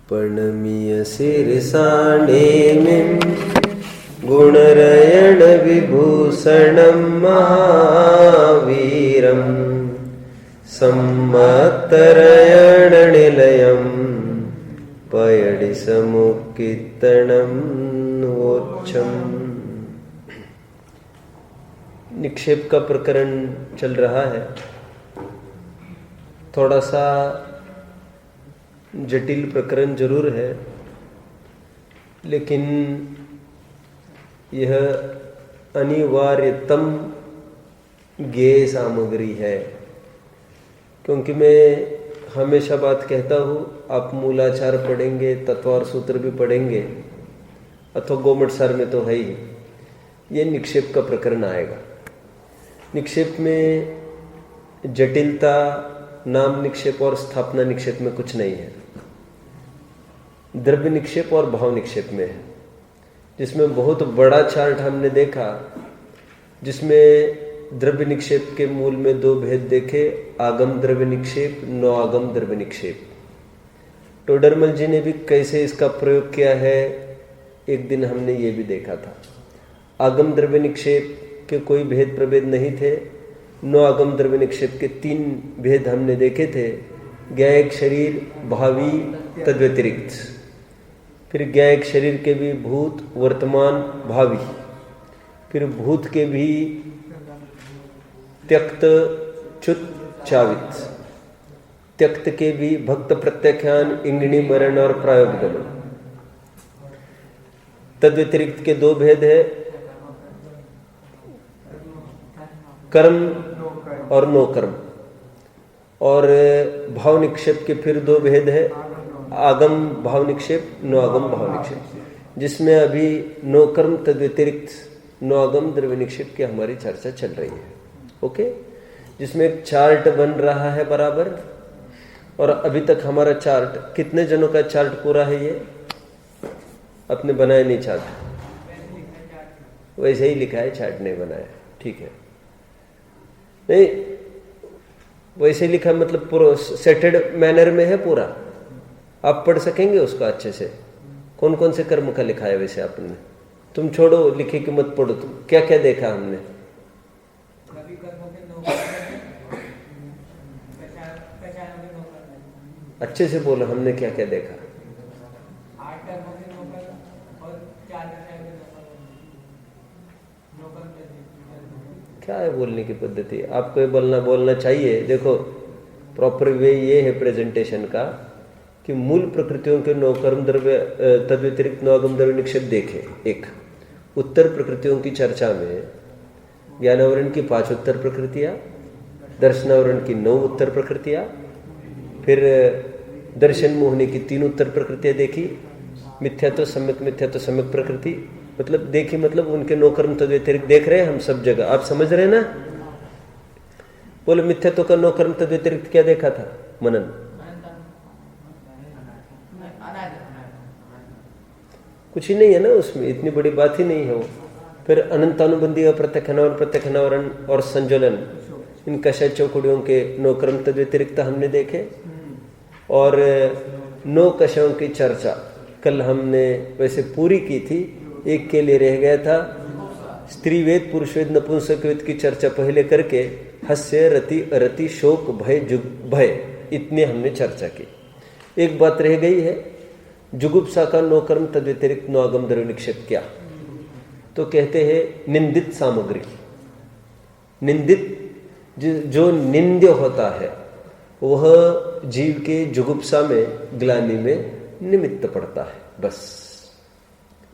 प्रणमीय शिरसाणेमिं गुणरयण विभूषणं महावीरं सम्मत्तरयण निलयं पयडि समुक्कीर्तनं वोच्छम्। निक्षेप का प्रकरण चल रहा है। थोड़ा सा जटिल प्रकरण जरूर है, लेकिन यह अनिवार्यतम ज्ञेय सामग्री है। क्योंकि मैं हमेशा बात कहता हूँ, आप मूलाचार पढ़ेंगे, तत्वार सूत्र भी पढ़ेंगे, अथवा गोमटसार में तो है ही, ये निक्षेप का प्रकरण आएगा। निक्षेप में जटिलता नाम निक्षेप और स्थापना निक्षेप में कुछ नहीं है। द्रव्य निक्षेप और भाव निक्षेप में है, जिसमें बहुत बड़ा चार्ट हमने देखा, जिसमें द्रव्य निक्षेप के मूल में दो भेद देखे, आगम द्रव्य निक्षेप, नो आगम द्रव्य निक्षेप। टोडरमल जी ने भी कैसे इसका प्रयोग किया है, एक दिन हमने ये भी देखा था। आगम द्रव्य निक्षेप के कोई भेद प्रभेद नहीं थे। नो आगम द्रव्य निक्षेप के 3 भेद हमने देखे थे। ज्ञायक शरीर, भावी, तद्व्यतिरिक्त। फिर ज्ञायक शरीर के भी भूत, वर्तमान, भावी। फिर भूत के भी त्यक्त, च्युत, चावित। त्यक्त के भी भक्त, प्रत्याख्यान, इंगिणी, मरण और प्रायोगमन। तद्व्यतिरिक्त के 2 भेद है, कर्म और नो कर्म। और भाव निक्षेप के फिर 2 भेद है, आगम भाव निक्षेप, नो आगम भाव निक्षेप, जिसमें अभी नो कर्म तद्व्यतिरिक्त नो आगम द्रव्य निक्षेप की हमारी चर्चा चल रही है। ओके, जिसमें एक चार्ट बन रहा है बराबर। और अभी तक हमारा चार्ट, कितने जनों का चार्ट पूरा है? ये अपने बनाया नहीं चार्ट, वैसे ही लिखा है, चार्ट नहीं बनाया। ठीक है, नहीं वैसे लिखा मतलब पूरा सेटेड मैनर में है पूरा। आप पढ़ सकेंगे उसको अच्छे से। कौन कौन से कर्म का लिखा है वैसे आपने? तुम छोड़ो, लिखे कि मत पढ़ो, तुम क्या क्या देखा हमने? अच्छे से बोलो, हमने क्या क्या देखा? क्या है बोलने की पद्धति? आपको ये बोलना चाहिए। देखो, प्रॉपर वे ये है प्रेजेंटेशन का कि मूल प्रकृतियों के 9 कर्म द्रव्य तद्व्यतिरिक्त 9 आगम द्रव्य निक्षेप देखे। एक उत्तर प्रकृतियों की चर्चा में ज्ञानावरण की 5 उत्तर प्रकृतियां, दर्शनावरण की 9 उत्तर प्रकृतियां, फिर दर्शन मोहने की 3 उत्तर प्रकृतियां देखी, मिथ्या तो सम्यक प्रकृति मतलब देखी, मतलब उनके 9 कर्म तद्व्यतिरिक्त देख रहे हैं हम सब जगह। आप समझ रहे हैं ना? बोले मिथ्यात्व का 9 कर्म तद्व्यतिरिक्त क्या देखा था? मनन। कुछ ही नहीं है ना उसमें, इतनी बड़ी बात ही नहीं है वो। फिर अनंतानुबंधी प्रत्यक्षावरण और संज्वलन, इन कषाय चौकड़ियों के 9 कर्म तद्व्यतिरिक्त हमने देखे। और 9 कषायों की चर्चा कल हमने वैसे पूरी की थी, एक के लिए रह गया था। स्त्री वेद, पुरुष वेद, नपुंसक वेद की चर्चा पहले करके हास्य, रति, अरति, शोक, भय, जुग भय, इतने हमने चर्चा की। एक बात रह गई है, जुगुप्सा का 9 कर्म तद्व्यतिरिक्त 9 आगम द्रव्य निक्षेप क्या? तो कहते हैं निंदित सामग्री। निंदित जो निंद्य होता है वह जीव के जुगुप्सा में, ग्लानि में निमित्त पड़ता है, बस।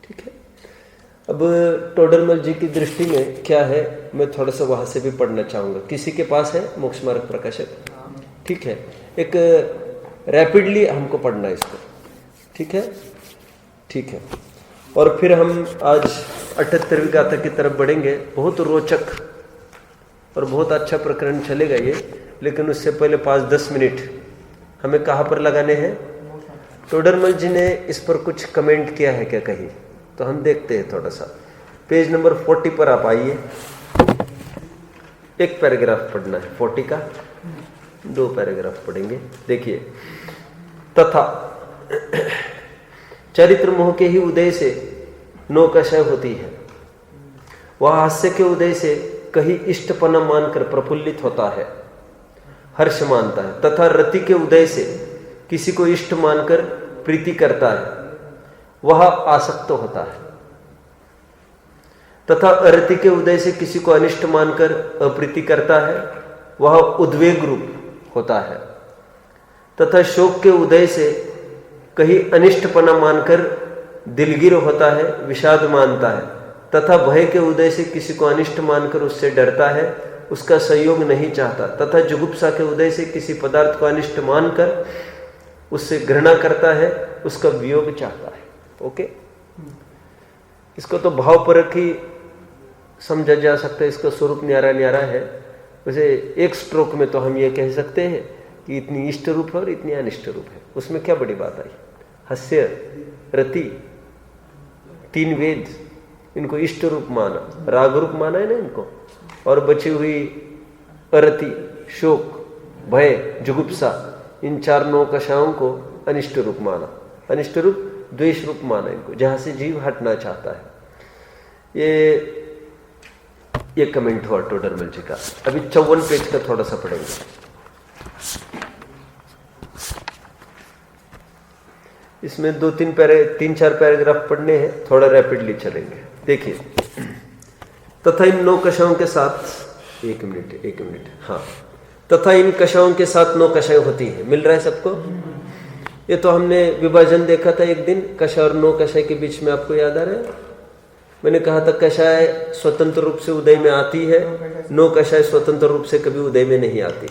ठीक है। अब टोडरमल जी की दृष्टि में क्या है, मैं थोड़ा सा वहां से भी पढ़ना चाहूंगा। किसी के पास है मोक्ष मार्ग प्रकाशक? ठीक है, एक रैपिडली हमको पढ़ना है इसको। ठीक है, ठीक है। और फिर हम आज 78वीं गाथा की तरफ बढ़ेंगे। बहुत रोचक और बहुत अच्छा प्रकरण चलेगा ये, लेकिन उससे पहले 5-10 मिनट हमें कहाँ पर लगाने हैं? टोडरमल जी ने इस पर कुछ कमेंट किया है क्या कहीं? तो हम देखते हैं थोड़ा सा। पेज नंबर 40 पर आप आइए। एक पैराग्राफ पढ़ना है 40 का, 2 पैराग्राफ पढ़ेंगे। देखिए, तथा चरित्र मोह के ही उदय से नो कषय होती है। वह हास्य के उदय से कहीं इष्टपना मानकर प्रफुल्लित होता है, हर्ष मानता है, तथा रति के उदय से किसी को इष्ट मानकर प्रीति करता है, वह आसक्त होता है, तथा अरति के उदय से किसी को अनिष्ट मानकर अप्रीति करता है, वह उद्वेग रूप होता है, तथा शोक के उदय से कहीं अनिष्टपना मानकर दिलगिर होता है, विषाद मानता है, तथा भय के उदय से किसी को अनिष्ट मानकर उससे डरता है, उसका सहयोग नहीं चाहता, तथा जुगुप्सा के उदय से किसी पदार्थ को अनिष्ट मानकर उससे घृणा करता है, उसका वियोग चाहता है। ओके, इसको तो भावपरक ही समझा जा सकता है, इसका स्वरूप न्यारा न्यारा है। वैसे एक स्ट्रोक में तो हम ये कह सकते हैं कि इतनी इष्ट रूप है और इतनी अनिष्ट रूप है, उसमें क्या बड़ी बात आई। हास्य, रति, तीन वेद, इनको इष्ट रूप माना, राग रूप माना है ना इनको, और बची हुई अरति, शोक, भय, जुगुप्सा, इन चार नौ कषायों को अनिष्ट रूप माना। अनिष्ट रूप द्वेष रूप माना इनको, जहां से जीव हटना चाहता है। ये कमेंट हुआ टोडरमल जी का। अभी 54 पेज का थोड़ा सा पढ़ेंगे। इसमें 3-4 पैराग्राफ पढ़ने हैं, थोड़ा रैपिडली चलेंगे। देखिए, तथा इन 9 कषायों के साथ एक मिनट, हाँ, तथा इन कषायों के साथ 9 कषाय होती है। मिल रहा है सबको? ये तो हमने विभाजन देखा था एक दिन, कषाय और 9 कषाय के बीच में, आपको याद आ रहा है? मैंने कहा था कषाय स्वतंत्र रूप से उदय में आती है, 9 कषाय स्वतंत्र रूप से कभी उदय में नहीं आती।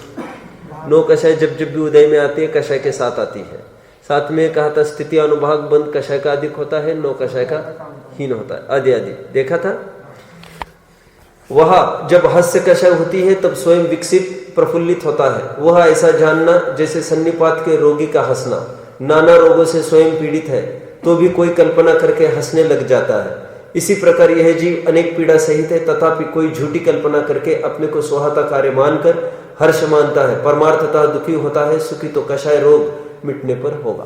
9 कषाय जब भी उदय में आती है, कषाय के साथ आती है। साथ में कहा था स्थिति अनुभाग बंद कषाय का अधिक होता है, 9 कषाय का हीन होता है, आदि आदि देखा था। वह जब हास्य कषाय होती है तब स्वयं विकसित प्रफुल्लित होता है। वह ऐसा जानना जैसे सन्निपात के रोगी का हंसना, नाना रोगों से स्वयं पीड़ित है तो भी कोई कल्पना करके हंसने लग जाता है। इसी प्रकार यह जीव अनेक पीड़ा सहित है, तथापि कोई झूठी कल्पना करके अपने को स्वाहता कार्य मानकर हर्ष मानता है। परमार्थतः दुखी होता है, सुखी तो कषाय रोग मिटने पर होगा।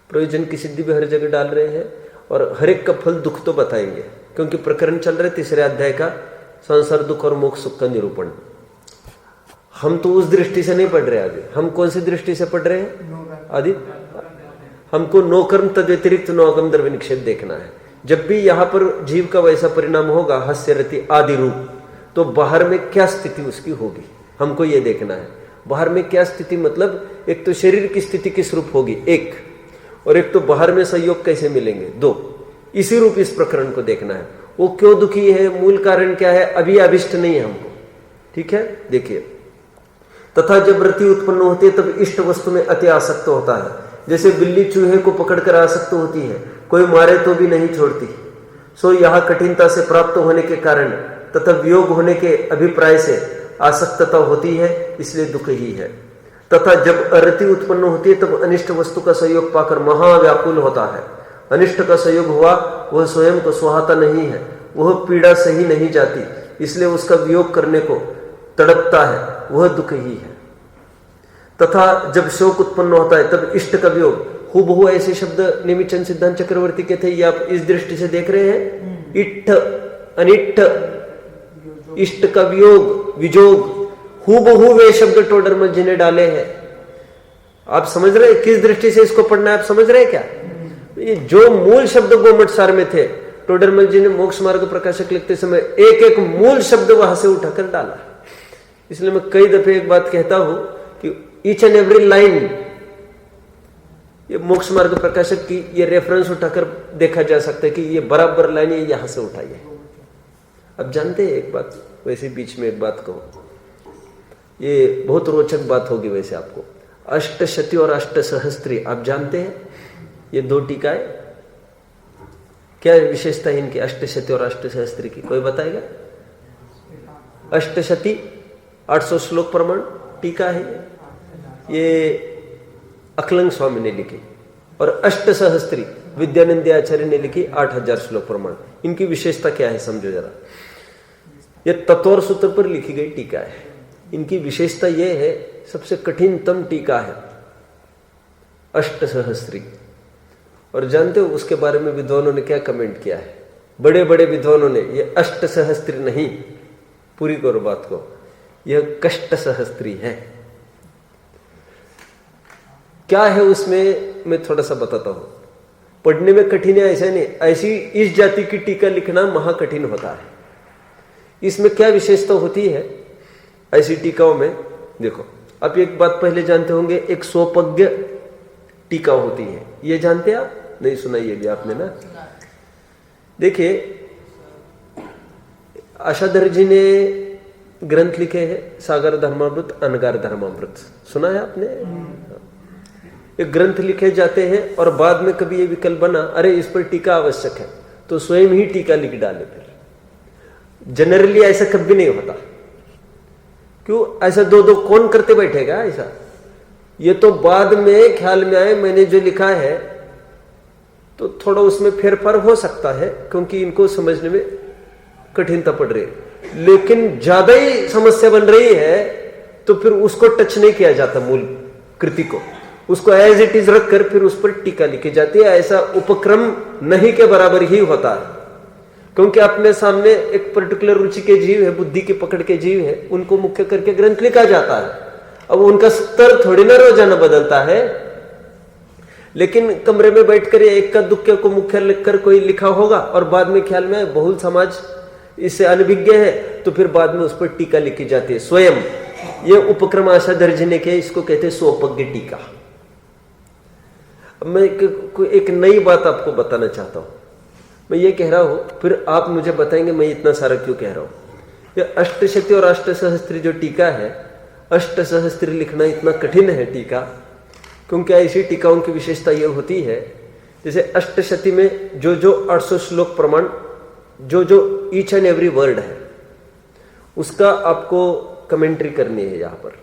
प्रयोजन की सिद्धि भी हर जगह डाल रहे हैं, और हर एक का फल दुख तो बताएंगे, क्योंकि प्रकरण चल रहे 3रे अध्याय का संसार दुख और मोक्ष सुख का निरूपण। हम तो उस दृष्टि से नहीं पढ़ रहे आगे, हम कौन सी दृष्टि से पढ़ रहे हैं आदि? हमको नो कर्म तद व्यतिरिक्त नो अगम द्रव्य निक्षेप देखना है। जब भी यहाँ पर जीव का वैसा परिणाम होगा, हास्य, रति आदि रूप, तो बाहर में क्या स्थिति उसकी होगी, हमको ये देखना है। बाहर में क्या स्थिति मतलब, एक तो शरीर की स्थिति किस रूप होगी, एक, और एक तो बाहर में संयोग कैसे मिलेंगे, 2। इसी रूप इस प्रकरण को देखना है। वो क्यों दुखी है, मूल कारण क्या है, अभी अभिष्ट नहीं है हमको। ठीक है, देखिए, तथा जब रति उत्पन्न होती है तब इष्ट वस्तु में अति आसक्त होता है। जैसे बिल्ली चूहे को पकड़कर आसक्त होती है, कोई मारे तो भी नहीं छोड़ती। सो यह कठिनता से प्राप्त होने के कारण तथा वियोग होने के अभिप्राय से आसक्तता होती है, इसलिए दुख ही है। तथा जब अरति उत्पन्न होती है तब अनिष्ट वस्तु का सहयोग पाकर महाव्याकुल होता है। अनिष्ट का सहयोग हुआ, वह स्वयं को सुहाता नहीं है, वह पीड़ा सही नहीं जाती, इसलिए उसका वियोग करने को तड़पता है, वह दुख ही है। तथा जब शोक उत्पन्न होता है तब इष्ट का वियोग, हूबहू ऐसे शब्द नेमिचंद सिद्धांत चक्रवर्ती के थे, ये आप इस दृष्टि से देख रहे हैं। इट्ठ, अनिष्ट, इष्ट का वियोग, विजोग, हूबहू वे शब्द टोडरमल जी ने डाले हैं। आप समझ रहे हैं किस दृष्टि से इसको पढ़ना है, आप समझ रहे हैं क्या? ये जो मूल शब्द गोमट सार में थे, टोडरमल जी ने मोक्ष मार्ग प्रकाशक लिखते समय एक एक मूल शब्द वहां से उठाकर डाला। इसलिए मैं कई दफे एक बात कहता हूं कि ईच एंड एवरी लाइन, ये मोक्ष मार्ग प्रकाशक की ये रेफरेंस उठाकर देखा जा सकता है कि ये बराबर लाइन ये यहां से उठाई है। अब जानते हैं एक बात, वैसे बीच में एक बात कहूं, ये बहुत रोचक बात होगी वैसे आपको। अष्टशती और अष्टसहस्त्री आप जानते हैं, ये 2 टीकाएं, क्या विशेषता है इनकी, अष्टशती और अष्टसहस्त्री की, कोई बताएगा? अष्टशती 800 श्लोक प्रमाण टीका है, ये अकलंग स्वामी ने लिखी, और अष्टसहस्त्री विद्यानंद आचार्य ने लिखी 8000 श्लोक प्रमाण। इनकी विशेषता क्या है समझो जरा। ये तत्वर सूत्र पर लिखी गई टीका है। इनकी विशेषता यह है, सबसे कठिनतम टीका है, अष्टसहस्त्री। और जानते हो उसके बारे में विद्वानों ने क्या कमेंट किया है? बड़े बड़े विद्वानों ने, ये अष्टसहस्त्री नहीं, पूरी करो बात को, यह कष्टसहस्त्री है। क्या है उसमें, मैं थोड़ा सा बताता हूं। पढ़ने में कठिन है ऐसा नहीं, ऐसी इस जाति की टीका लिखना महाकठिन होता है। इसमें क्या विशेषता होती है ऐसी टीकाओं में? देखो, आप एक बात पहले जानते होंगे, एक स्वपज्ञ टीका होती है, ये जानते हैं आप? नहीं सुनाई ये भी आपने ना? देखिए, आशाधर जी ने ग्रंथ लिखे हैं, सागर धर्मामृत, अनगार धर्मामृत, सुना है आपने? एक ग्रंथ लिखे जाते हैं और बाद में कभी ये विकल्प बना, अरे इस पर टीका आवश्यक है, तो स्वयं ही टीका लिख डाले। फिर जनरली ऐसा कभी नहीं होता। क्यों ऐसा दो दो कौन करते बैठेगा ऐसा? ये तो बाद में ख्याल में आए, मैंने जो लिखा है तो थोड़ा उसमें फेरफार हो सकता है, क्योंकि इनको समझने में कठिनता पड़ रही है। लेकिन ज्यादा ही समस्या बन रही है तो फिर उसको टच नहीं किया जाता, मूल कृति को, उसको एज इट इज रखकर फिर उस पर टीका लिखी जाती है। ऐसा उपक्रम नहीं के बराबर ही होता है, क्योंकि अपने सामने एक पर्टिकुलर रुचि के जीव है, बुद्धि की पकड़ के जीव है, उनको मुख्य करके ग्रंथ लिखा जाता है। अब उनका स्तर थोड़ी ना रोजाना बदलता है। लेकिन कमरे में बैठकर एक का दुख को मुख्य लिखकर कोई लिखा होगा और बाद में ख्याल में बहुल समाज इससे अनभिज्ञ है, तो फिर बाद में उस पर टीका लिखी जाती है स्वयं। ये उपक्रम आशाधर जी ने किया, इसको कहते हैं स्वपज्ञ टीका। अब मैं एक नई बात आपको बताना चाहता हूं। मैं ये कह रहा हूं, फिर आप मुझे बताएंगे मैं इतना सारा क्यों कह रहा हूं। ये अष्टशती और अष्टसहस्त्री जो टीका है, अष्टसहस्त्री लिखना इतना कठिन है टीका, क्योंकि ऐसी टीकाओं की विशेषता यह होती है, जैसे अष्टशती में जो जो 800 श्लोक प्रमाण, जो जो ईच एंड एवरी वर्ड है, उसका आपको कमेंट्री करनी है, यहां पर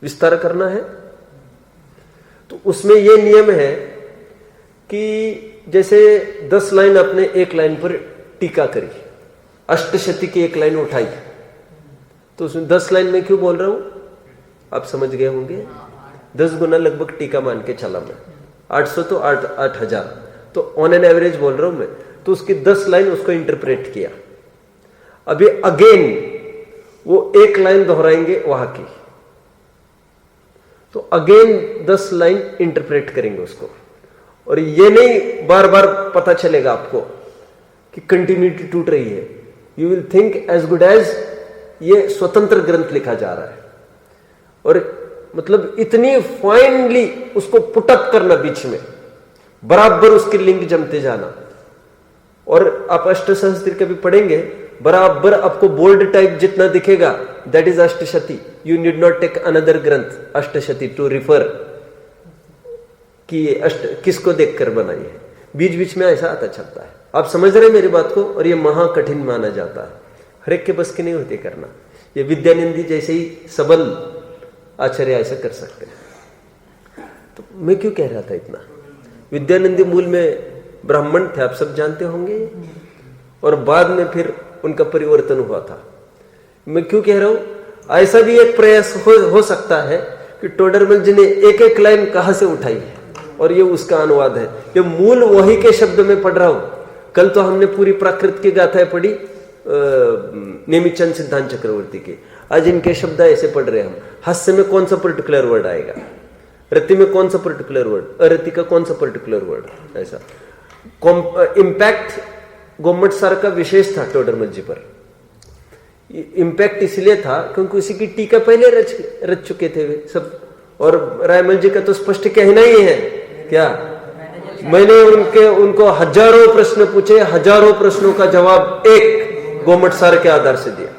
विस्तार करना है। तो उसमें यह नियम है कि जैसे 10 लाइन आपने एक लाइन पर टीका करी, अष्टशती की एक लाइन उठाई, तो उसमें 10 लाइन में क्यों बोल रहा हूं आप समझ गए होंगे। 10 गुना लगभग टीका मान के चला मैं, 800 तो 8000, तो ऑन एन एवरेज बोल रहा हूं मैं। तो उसकी 10 लाइन उसको इंटरप्रेट किया। अभी अगेन वो एक लाइन दोहराएंगे वहां की, तो अगेन 10 लाइन इंटरप्रेट करेंगे उसको। और ये नहीं बार बार पता चलेगा आपको कि कंटिन्यूटी टूट रही है। You will think as good as ये स्वतंत्र ग्रंथ लिखा जा रहा है। और मतलब इतनी फाइनली उसको पुटअप करना, बीच में बराबर उसके लिंक जमते जाना। और आप अष्टसहस्त्री कभी पढ़ेंगे, बराबर आपको बोल्ड टाइप जितना दिखेगा, that is Ashtashati. You need not take another ग्रंथ अष्टशती टू रिफर कि ये अष्ट किसको देखकर बनाई है। बीच बीच में ऐसा आता चलता है। आप समझ रहे हैं मेरी बात को? और ये महाकठिन माना जाता है, हर एक के बस की नहीं होती करना। ये विद्यानंदी जैसे ही सबल आचार्य ऐसा कर सकते हैं। तो मैं क्यों कह रहा था इतना? विद्यानंदी मूल में ब्राह्मण थे, आप सब जानते होंगे, और बाद में फिर उनका परिवर्तन हुआ था। मैं क्यों कह रहा हूं? ऐसा भी एक प्रयास हो सकता है कि टोडरमल जी ने एक एक लाइन कहां से उठाई है और ये उसका अनुवाद है। ये मूल वही के शब्द में पढ़ रहा हूं। कल तो हमने पूरी प्राकृत की गाथाएं पढ़ी नेमिचंद सिद्धांत चक्रवर्ती की, आज इनके शब्द ऐसे पढ़ रहे हैं हम। हास्य में कौन सा पर्टिकुलर वर्ड आएगा, रति में कौन सा पर्टिकुलर वर्ड, अरति का कौन सा पर्टिकुलर वर्ड, ऐसा इम्पैक्ट गोमट सर का विशेष था टोडरमल जी पर। इम्पैक्ट इसलिए था क्योंकि उसी की टीका पहले रच चुके थे वे सब। और रायमल जी का तो स्पष्ट कहना ही है क्या, मैंने उनको हजारों प्रश्न पूछे, हजारों प्रश्नों का जवाब एक गोमट सर के आधार से दिया।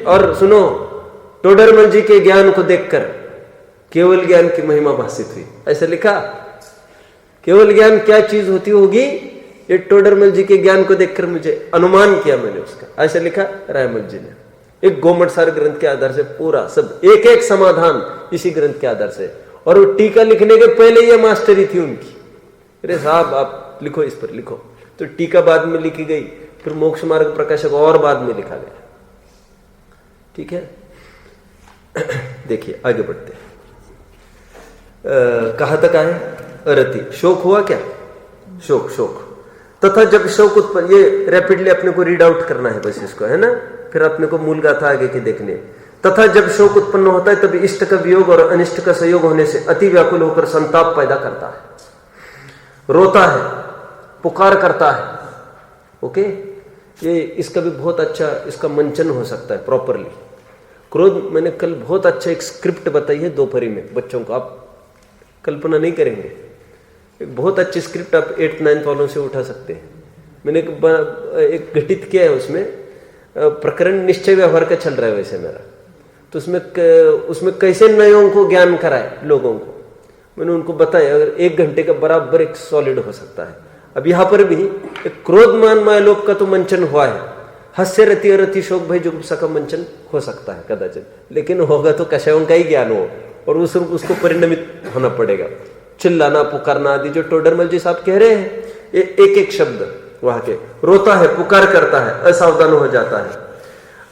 और सुनो, टोडरमल जी के ज्ञान को देखकर केवल ज्ञान की महिमा भाषित हुई, ऐसा लिखा। केवल ज्ञान क्या चीज होती होगी, ये टोडरमल जी के ज्ञान को देखकर मुझे अनुमान किया मैंने उसका, ऐसा लिखा रायमल जी ने। एक गोमट सार ग्रंथ के आधार से पूरा सब एक एक समाधान इसी ग्रंथ के आधार से। और वो टीका लिखने के पहले ये मास्टरी थी उनकी। अरे साहब आप लिखो, इस पर लिखो। तो टीका बाद में लिखी गई, फिर मोक्ष मार्ग प्रकाशक और बाद में लिखा गया। ठीक है, देखिए आगे बढ़ते हैं। कहाँ तक आए? अरति, शोक हुआ क्या? शोक, शोक। तथा जब शोक उत्पन्न, ये रैपिडली अपने को रीड आउट करना है बस इसको, है ना, फिर अपने को मूल गाथा आगे की देखने। तथा जब शोक उत्पन्न होता है तब इष्ट का वियोग और अनिष्ट का संयोग होने से अति व्याकुल होकर संताप पैदा करता है, रोता है, पुकार करता है। ओके, ये इसका भी बहुत अच्छा इसका मंचन हो सकता है प्रॉपरली। क्रोध, मैंने कल बहुत अच्छा एक स्क्रिप्ट बताई है दोपहरी में बच्चों को, आप कल्पना नहीं करेंगे। एक बहुत अच्छी स्क्रिप्ट आप 8th 9th वालों से उठा सकते हैं। मैंने एक घटित किया है, उसमें प्रकरण निश्चय व्यवहार का चल रहा है वैसे मेरा, तो उसमें कैसे नयों को ज्ञान कराए लोगों को, मैंने उनको बताया। अगर 1 घंटे का बराबर एक सॉलिड हो सकता है। अब यहाँ पर भी एक क्रोधमान मायलोक का तो मंचन हुआ है, हास्य रति अरति शोक भय जुगुप्सा का मंचन हो सकता है कदाचित, लेकिन होगा तो कषायों का ही ज्ञान हो, और उसको परिणमित होना पड़ेगा। चिल्लाना, पुकारना आदि जो टोडरमल जी साहब कह रहे हैं, ये एक एक शब्द वहां के, रोता है, पुकार करता है, असावधान हो जाता है,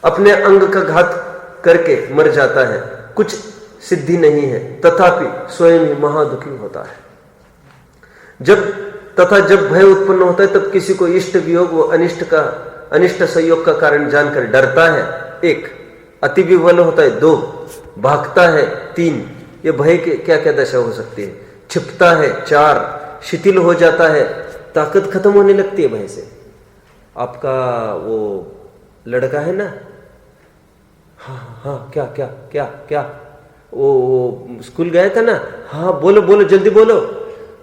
अपने अंग का घात करके मर जाता है, कुछ सिद्धि नहीं है, तथापि स्वयं ही महादुखी होता है। जब भय उत्पन्न होता है तब किसी को इष्ट वियोग व अनिष्ट संयोग का कारण जानकर डरता है, 1, अति विवल होता है, 2, भागता है, 3, ये भय के क्या क्या दशा हो सकती है, छिपता है, 4, शिथिल हो जाता है, ताकत खत्म होने लगती है भय से। आपका वो लड़का है ना, हाँ, क्या वो स्कूल गया था ना, हाँ बोलो जल्दी बोलो,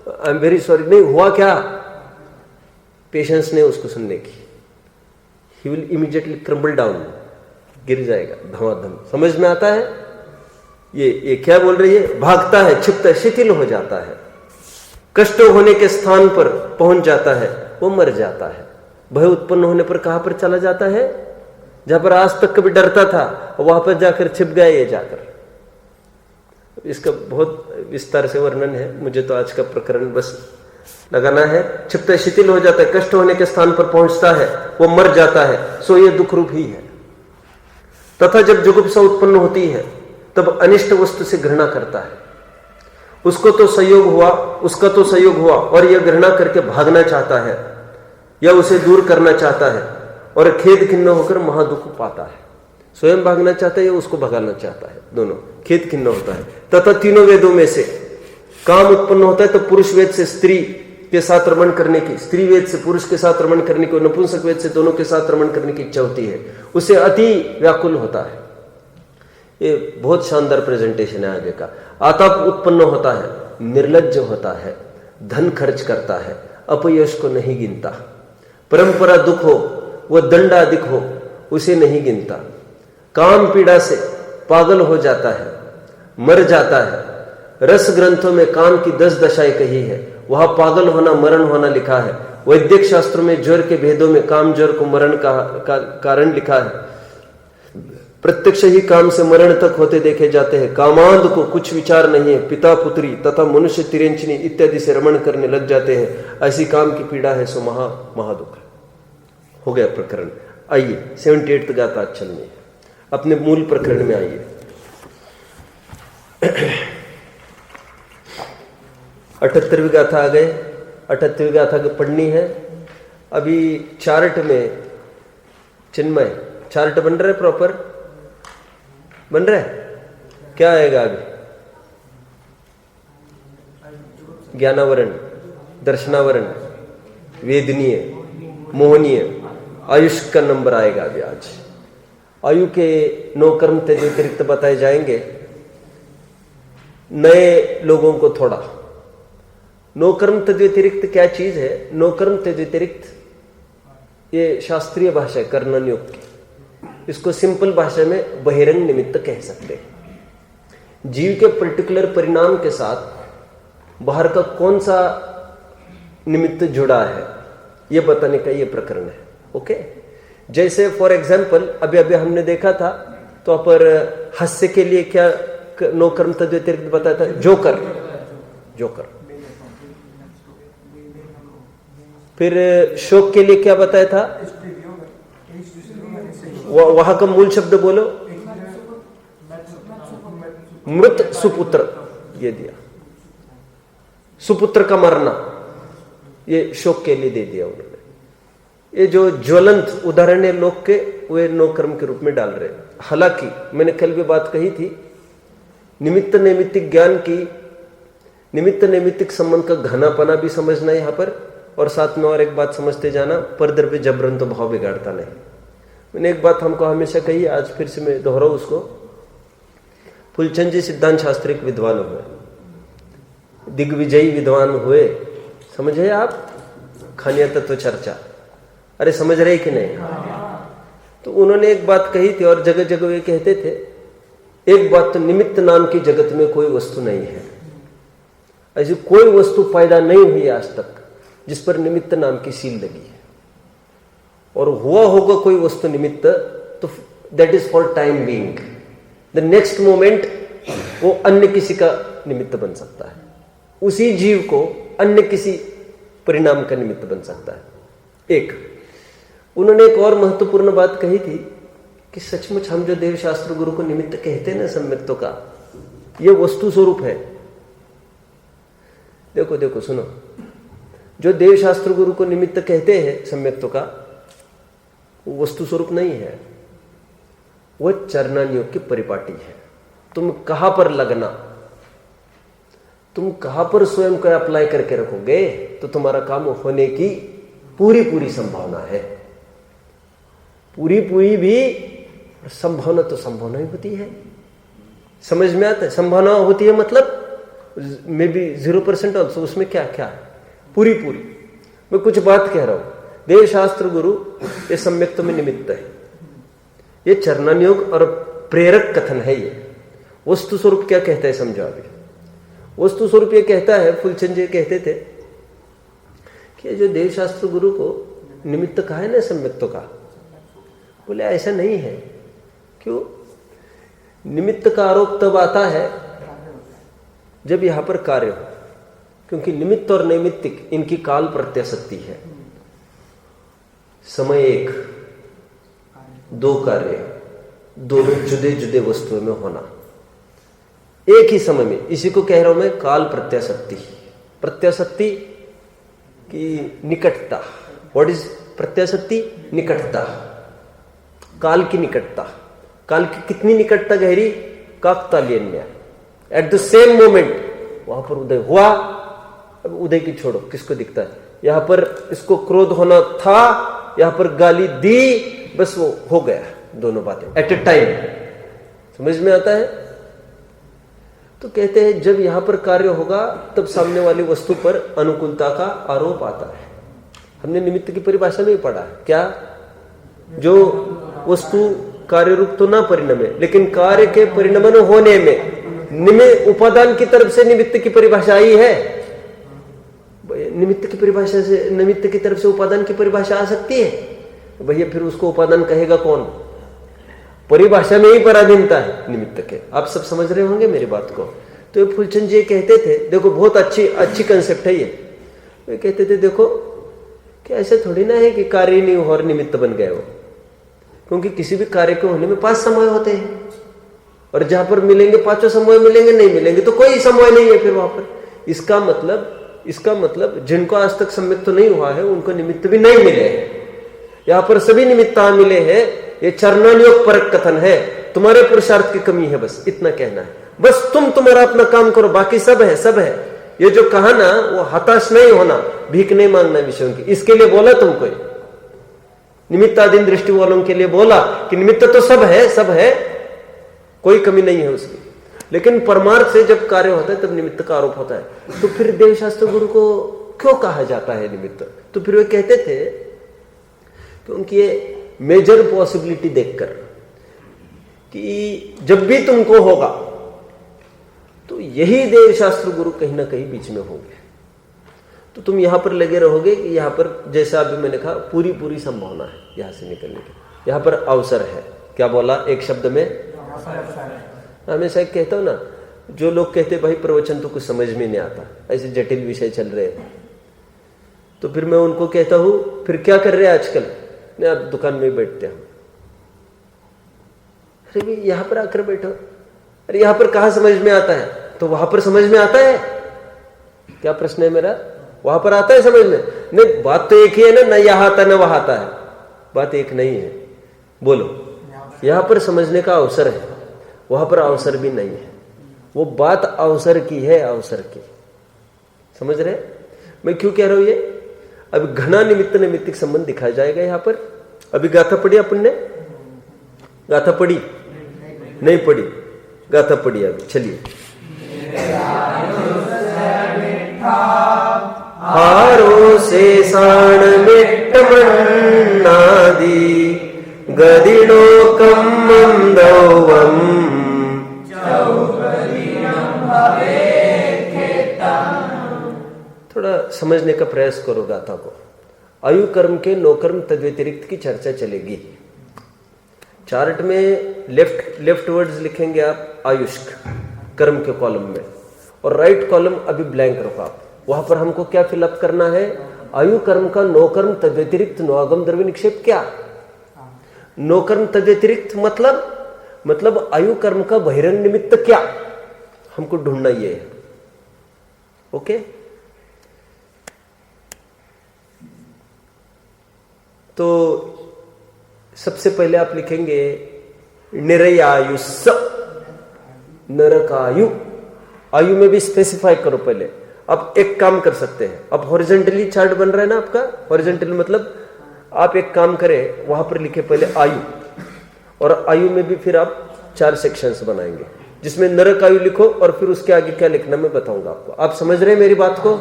आई एम वेरी सॉरी, नहीं हुआ क्या, पेशेंस नहीं उसको सुनने की, he will immediately crumble down, गिर जाएगा धमाधम। समझ में आता है ये क्या बोल रही है? भागता है, छिपता है, शिथिल हो जाता है, कष्ट होने के स्थान पर पहुंच जाता है, वो मर जाता है। भय उत्पन्न होने पर कहां पर चला जाता है? जहां पर आज तक कभी डरता था वहां पर जाकर छिप गया ये जाकर। इसका बहुत विस्तार से वर्णन है, मुझे तो आज का प्रकरण बस लगाना है। छिपता है, शिथिल हो जाता है, कष्ट होने के स्थान पर पहुंचता है, वो मर जाता है, सो ये दुख रूप ही है। तथा जब जुगुप्सा उत्पन्न होती है तब अनिष्ट वस्तु से घृणा करता है, उसका तो संयोग हुआ और यह घृणा करके भागना चाहता है या उसे दूर करना चाहता है, और खेद खिन्न होकर महादुख पाता है। स्वयं भागना चाहता है या उसको भगाना चाहता है, दोनों खेद खिन्न होता है। तथा तीनों वेदों में से काम उत्पन्न होता है तो पुरुष वेद से स्त्री के साथ रमण करने की, स्त्री वेद से पुरुष के साथ रमण करने की, नपुंसक वेद से दोनों के साथ रमण करने की इच्छा होती है, उसे अति व्याकुल होता है। ये बहुत शानदार प्रेजेंटेशन है आगे का। आताप उत्पन्न होता है, निर्लज्ज होता है, धन खर्च करता है, अपयश को नहीं गिनता, परंपरा दुख हो वह दंड अधिक हो उसे नहीं गिनता, काम पीड़ा से पागल हो जाता है, मर जाता है। रस ग्रंथों में काम की 10 दशाएं कही है, वहां पागल होना मरण होना लिखा है। वैदिक शास्त्रों में ज्वर के भेदों में काम ज्वर को मरण का कारण लिखा है। प्रत्यक्ष ही काम से मरण तक होते देखे जाते हैं। कामांध को कुछ विचार नहीं है, पिता पुत्री तथा मनुष्य तिरंचनी इत्यादि से रमण करने लग जाते हैं। ऐसी काम की पीड़ा है सो महादुख है। हो गया प्रकरण। आइए 78 गाथा चलने, अपने मूल प्रकरण में आइए। 78वीं गाथा आ गए। 78वीं गाथा पढ़नी है। अभी चार्ट में चिन्मय चार्ट बन रहा है, प्रॉपर बन रहा है। क्या आएगा आगे? ज्ञानावरण, दर्शनावरण, वेदनीय, मोहनीय, आयुष का नंबर आएगा अभी। आज आयु के 9 कर्म तेज व्यतिरिक्त बताए जाएंगे। नए लोगों को थोड़ा 9 कर्म तद व्यतिरिक्त क्या चीज है? 9 कर्म तद व्यतिरिक्त ये शास्त्रीय भाषा है कर्णन योग की। इसको सिंपल भाषा में बहिरंग निमित्त कह सकते हैं। जीव के पर्टिकुलर परिणाम के साथ बाहर का कौन सा निमित्त जुड़ा है यह बताने का यह प्रकरण है। ओके, जैसे फॉर एग्जाम्पल अभी हमने देखा था तो पर हास्य के लिए क्या 9 कर्म तद व्यतिरिक्त बताया था? जोकर। फिर शोक के लिए क्या बताया था? वहां का मूल शब्द बोलो। मृत सुपुत्र, ये दिया। सुपुत्र का मरना, ये शोक के लिए दे दिया उन्होंने। ये जो ज्वलंत उदाहरण है लोक के, वे नो कर्म के रूप में डाल रहे। हालांकि मैंने कल भी बात कही थी, निमित्त नैमित्तिक ज्ञान की, निमित्त नैमित्तिक संबंध का घनापना भी समझना यहाँ पर, और साथ में और एक बात समझते जाना, परद्रव्य जबरन तो भाव बिगाड़ता नहीं। मैंने एक बात हमको हमेशा कही, आज फिर से मैं दोहराऊं उसको। फूलचंद जी सिद्धांत शास्त्रिक विद्वान हुए, दिग्विजयी विद्वान हुए, समझे आप? खानिया तत्व चर्चा, अरे समझ रहे कि नहीं? तो उन्होंने एक बात कही थी, और जगह जगह वे कहते थे, एक बात तो, निमित्त नाम की जगत में कोई वस्तु नहीं है। ऐसी कोई वस्तु पैदा नहीं हुई आज तक जिस पर निमित्त नाम की सील लगी है, और हुआ होगा कोई वस्तु निमित्त तो that is for time being. The next moment वो अन्य किसी का निमित्त बन सकता है, उसी जीव को अन्य किसी परिणाम का निमित्त बन सकता है। एक उन्होंने एक और महत्वपूर्ण बात कही थी कि सचमुच हम जो देवशास्त्र गुरु को निमित्त कहते हैं ना सम्यक्तों का, ये वस्तु स्वरूप है। देखो देखो सुनो, जो देवशास्त्र गुरु को निमित्त कहते हैं सम्यक्तों का, वो वस्तु स्वरूप नहीं है, वह चरणानियोग की परिपाटी है। तुम कहां पर लगना, तुम कहां पर स्वयं को अप्लाई करके रखोगे तो तुम्हारा काम होने की पूरी पूरी संभावना है। पूरी पूरी भी संभावना तो संभावना ही होती है, समझ में आता है? संभावना होती है मतलब मे बी 0% ऑल्सो, उसमें क्या क्या है? पूरी पूरी। मैं कुछ बात कह रहा हूं, देवशास्त्र गुरु ये सम्यक्त में निमित्त है, ये चरणानियोग और प्रेरक कथन है। ये वस्तु स्वरूप क्या कहता है समझो अभी। वस्तु स्वरूप ये कहता है, फूलचंद जी कहते थे कि जो देवशास्त्र गुरु को निमित्त कहा है ना सम्यक्तों का, बोले ऐसा नहीं है। क्यों? निमित्त का आरोप तब आता है जब यहां पर कार्य हो, क्योंकि निमित्त और नैमित्तिक इनकी काल प्रत्याशक्ति है। समय एक, दो कार्य, दोनों जुदे जुदे वस्तुओं में होना एक ही समय में, इसी को कह रहा हूं मैं काल प्रत्याशक्ति। प्रत्याशक्ति की निकटता। व्हाट इज प्रत्याशक्ति? निकटता, काल की निकटता। काल की कितनी निकटता गहरी? काकतालीय। एट द सेम मोमेंट वहां पर उदय हुआ। अब उदय की छोड़ो, किसको दिखता है? यहां पर इसको क्रोध होना था, यहां पर गाली दी, बस वो हो गया, दोनों बातें एट ए टाइम। समझ में आता है? तो कहते हैं जब यहां पर कार्य होगा तब सामने वाली वस्तु पर अनुकूलता का आरोप आता है। हमने निमित्त की परिभाषा में ही पढ़ा है क्या? जो वस्तु कार्य रूप तो ना परिणमे, लेकिन कार्य के परिणमन होने में निमित्त उपादान की तरफ से निमित्त की परिभाषा आई है। निमित्त की परिभाषा से, निमित्त की तरफ से उपादान की परिभाषा आ सकती है? भैया फिर उसको उपादान कहेगा कौन? परिभाषा में ही पराधीनता है निमित्त के। आप सब समझ रहे होंगे मेरी बात को। तो ये फूलचंद जी कहते थे, देखो बहुत अच्छी कंसेप्ट है ये। वे कहते थे देखो कि ऐसे थोड़ी ना है कि कार्य नहीं हो और निमित्त बन गए हो, क्योंकि किसी भी कार्य के होने में 5 समय होते हैं, और जहां पर मिलेंगे 5 समय मिलेंगे, नहीं मिलेंगे तो कोई समय नहीं है फिर वहां पर। इसका मतलब जिनको आज तक सम्यक्त तो नहीं हुआ है उनको निमित्त भी नहीं मिले हैं। यहां पर सभी निमित्त मिले हैं। ये चरणानियोग परक कथन है, तुम्हारे पुरुषार्थ की कमी है, बस इतना कहना है। बस तुम्हारा अपना काम करो, बाकी सब है। ये जो कहा ना, वो हताश नहीं होना, भीख नहीं मांगना विषयों की, इसके लिए बोला तुमको। निमित्ताधीन दृष्टि वालों के लिए बोला कि निमित्त तो सब है, कोई कमी नहीं है उसकी। लेकिन परमार्थ से जब कार्य होता है तब निमित्त का आरोप होता है। तो फिर देवशास्त्र गुरु को क्यों कहा जाता है निमित्त? तो फिर वे कहते थे क्योंकि ये मेजर पॉसिबिलिटी देखकर कि जब भी तुमको होगा तो यही देवशास्त्र गुरु कहीं ना कहीं बीच में होंगे, तो तुम यहां पर लगे रहोगे कि यहां पर, जैसा अभी मैंने कहा, पूरी संभावना है यहां से निकलने की। यहां पर अवसर है। क्या बोला एक शब्द में? हमेशा कहता हूं ना, जो लोग कहते भाई प्रवचन तो कुछ समझ में नहीं आता, ऐसे जटिल विषय चल रहे हैं, तो फिर मैं उनको कहता हूं फिर क्या कर रहे हैं आजकल? नहीं, आप दुकान में बैठते हो। अरे यहां पर आकर बैठो। अरे यहां पर कहां समझ में आता है? तो वहां पर समझ में आता है। क्या प्रश्न है मेरा? वहां पर आता है समझ में? नहीं, बात तो एक ही है ना, न यहाँ आता न वहां आता है, बात एक नहीं है। बोलो, यहां पर समझने का अवसर है, वहां पर अवसर भी नहीं है। वो बात अवसर की है, अवसर की। समझ रहे? मैं क्यों कह रहा हूं ये? अभी घना निमित्त नैमित्तिक संबंध दिखाया जाएगा यहां पर। अभी गाथा पढ़ी अपन ने? गाथा पढ़ी? नहीं पढ़ी? गाथा पढ़ी अभी। चलिए। हारो से साण मिट्ट मन्नादी गदिनो कम्मं दौवम। थोड़ा समझने का प्रयास करो गाथा को। आयु कर्म के नौकर्म तद्व्यतिरिक्त की चर्चा चलेगी। चार्ट में लेफ्ट वर्ड्स लिखेंगे आप आयुष्क कर्म के कॉलम में, और राइट कॉलम अभी ब्लैंक रखो आप। वहां पर हमको क्या फिलअप करना है? आयु कर्म का नौकर्म तद्व्यतिरिक्त नौगम द्रव्य निक्षेप क्या? नौकर्म तद्व्यतिरिक्त मतलब आयु कर्म का बहिरंग निमित्त क्या? हमको ढूंढना ये है। ओके? तो सबसे पहले आप लिखेंगे निरयायुष, नरकायु। आयु में भी स्पेसिफाई करो पहले। अब एक काम कर सकते हैं, अब हॉरिजॉन्टली चार्ट बन रहा है ना आपका। हॉरिजॉन्टली मतलब आप एक काम करें, वहां पर लिखे पहले आयु, और आयु में भी फिर आप 4 सेक्शंस बनाएंगे, जिसमें नरकायु लिखो, और फिर उसके आगे क्या लिखना मैं बताऊंगा आपको। आप समझ रहे हैं मेरी बात को?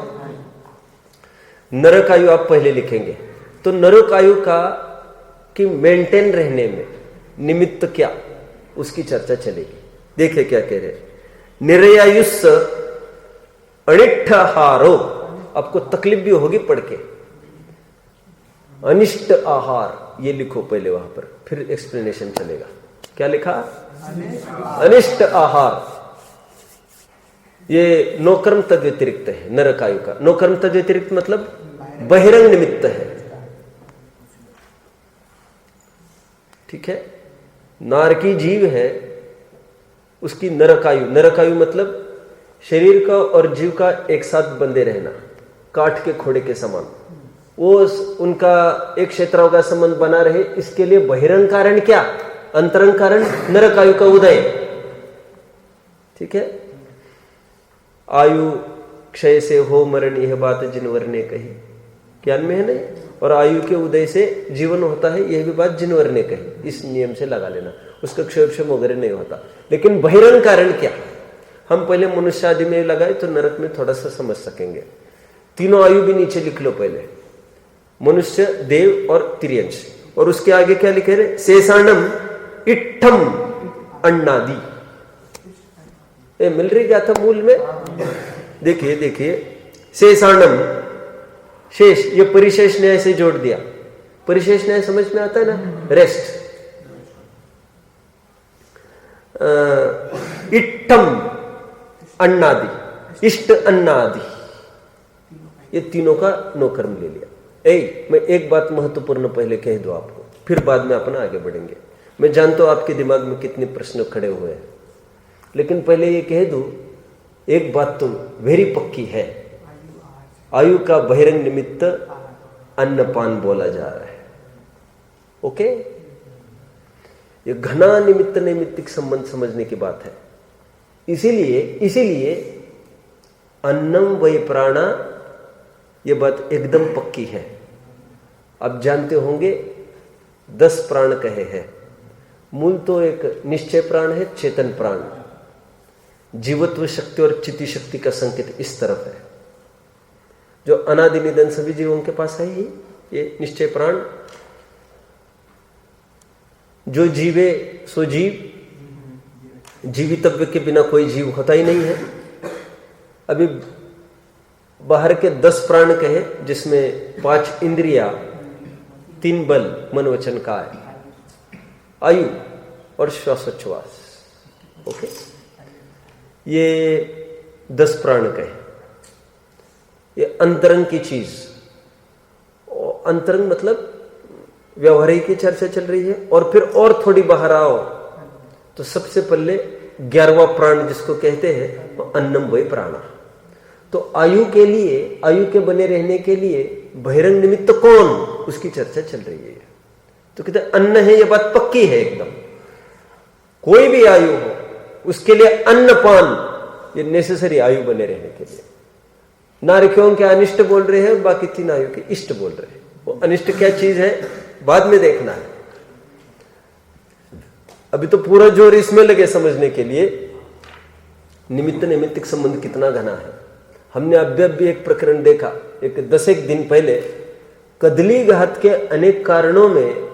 नरकायु आप पहले लिखेंगे, तो नरकायु का कि मेंटेन रहने में निमित्त क्या, उसकी चर्चा चलेगी। देखिए क्या कह रहे हैं। निरयायुष अनिष्ठ हारो, आपको तकलीफ भी होगी पढ़ के। अनिष्ट आहार ये लिखो पहले वहां पर, फिर एक्सप्लेनेशन चलेगा। क्या लिखा? अनिष्ट आहार। ये नौकर्म तद्व्यतिरिक्त है नरकायु का। नौकर्म तद्व्यतिरिक्त मतलब बहिरंग निमित्त है। ठीक है? नारकी जीव है, उसकी नरकायु। नरकायु मतलब शरीर का और जीव का एक साथ बंधे रहना, काठ के खोड़े के समान। वो उनका एक क्षेत्र का संबंध बना रहे, इसके लिए बहिरंग कारण क्या? अंतरंग कारण नरकायु का उदय। ठीक है? आयु क्षय से हो मरण, यह बात जिनवर ने कही। ज्ञान में है नहीं? और आयु के उदय से जीवन होता है, यह भी बात जिनवर ने कही। इस नियम से लगा लेना, उसका क्षय वगैरह नहीं होता। लेकिन बहिरंग कारण क्या? हम पहले मनुष्य आदि में लगाए तो नरक में थोड़ा सा समझ सकेंगे। तीनों आयु भी नीचे लिख लो पहले, मनुष्य, देव और तिर्यंश। और उसके आगे क्या लिखे रहे? शेषाणम इट्ठम अन्नादि। ये मिल रही क्या था मूल में? देखिए शेषाणम, शेष, ये परिशेष न्याय से जोड़ दिया। परिशेष न्याय समझ में आता है ना? रेस्ट। इट्ठम अन्नादि, इष्ट अन्नादि, ये तीनों का नौकर्म ले लिया। मैं एक बात महत्वपूर्ण पहले कह दूं आपको, फिर बाद में अपन आगे बढ़ेंगे। मैं जानता हूं आपके दिमाग में कितने प्रश्न खड़े हुए हैं, लेकिन पहले ये कह दूं, एक बात तो वेरी पक्की है, आयु का बहिरंग निमित्त अन्नपान बोला जा रहा है। ओके? ये घना निमित्त नैमित्तिक संबंध समझने की बात है। इसीलिए अन्नम वै प्राणा, ये बात एकदम पक्की है। आप जानते होंगे 10 प्राण कहे हैं। मूल तो एक निश्चय प्राण है, चेतन प्राण। जीवत्व शक्ति और चिति शक्ति का संकेत इस तरफ है, जो अनादि निधन सभी जीवों के पास है ही। ये निश्चय प्राण, जो जीवे सो जीव, जीवितव्य के बिना कोई जीव होता ही नहीं है। अभी बाहर के 10 प्राण कहे, जिसमें 5 इंद्रिया, 3 बल, मन वचन काय, आयु और श्वासोच्छ्वास। ओके? ये 10 प्राण कहे। ये अंतरंग की चीज। अंतरंग मतलब व्यवहारिक की चर्चा चल रही है। और फिर और थोड़ी बाहर आओ तो सबसे पहले 11वां प्राण जिसको कहते हैं वो अन्नम वै प्राणा। तो आयु के लिए, आयु के बने रहने के लिए बहिरंग निमित्त कौन, उसकी चर्चा चल रही है। तो कहते अन्न है, ये बात पक्की है एकदम। कोई भी आयु हो उसके लिए अन्न पान ये नेसेसरी आयु बने रहने के लिए। नारकियों के अनिष्ट बोल रहे हैं और बाकी 3 आयु के इष्ट बोल रहे हैं। वो अनिष्ट क्या चीज है बाद में देखना है, अभी तो पूरा जोर इसमें लगे समझने के लिए निमित्त नैमित्तिक संबंध कितना घना है। हमने अभी एक प्रकरण देखा, एक 10 दिन पहले, कदली घात के अनेक कारणों में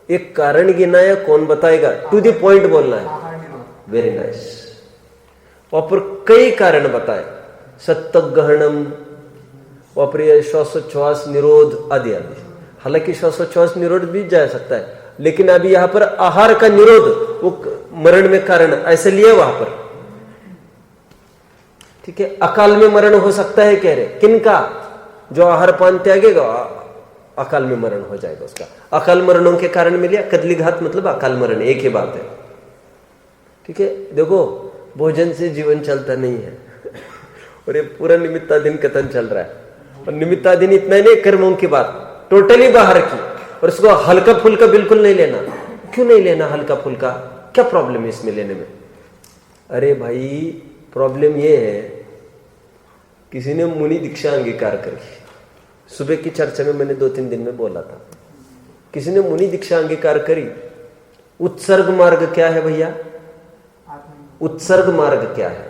एक कारण गिनाया, कौन बताएगा? टू द पॉइंट बोलना है। Very nice. वहां पर कई कारण बताए, सत्तक गहनम, वहां पर श्वासोच्छ्वास निरोध आदि आदि। हालांकि श्वासोच्छ्वास निरोध भी जा सकता है, लेकिन अभी यहां पर आहार का निरोध वो मरण में कारण ऐसे लिए वहां पर, ठीक है। अकाल में मरण हो सकता है कह रहे, किनका? जो आहार पान त्यागेगा अकाल में मरण हो जाएगा उसका। अकाल मरणों के कारण मिलिया, कदली घात मतलब अकाल मरण, एक ही बात है, ठीक है। देखो भोजन से जीवन चलता नहीं है और ये पूरा निमित्ताधीन कथन चल रहा है। और निमित्ताधीन इतना ही नहीं, कर्मों की बात टोटली बाहर की, और उसको हल्का फुल्का बिल्कुल नहीं लेना। क्यों नहीं लेना हल्का फुल्का? क्या प्रॉब्लम है इसमें लेने में? अरे भाई प्रॉब्लम ये है, किसी ने मुनि दीक्षा अंगीकार करी, सुबह की चर्चा में मैंने 2-3 दिन में बोला था, किसी ने मुनि दीक्षा अंगीकार करी। उत्सर्ग मार्ग क्या है भैया? उत्सर्ग मार्ग क्या है?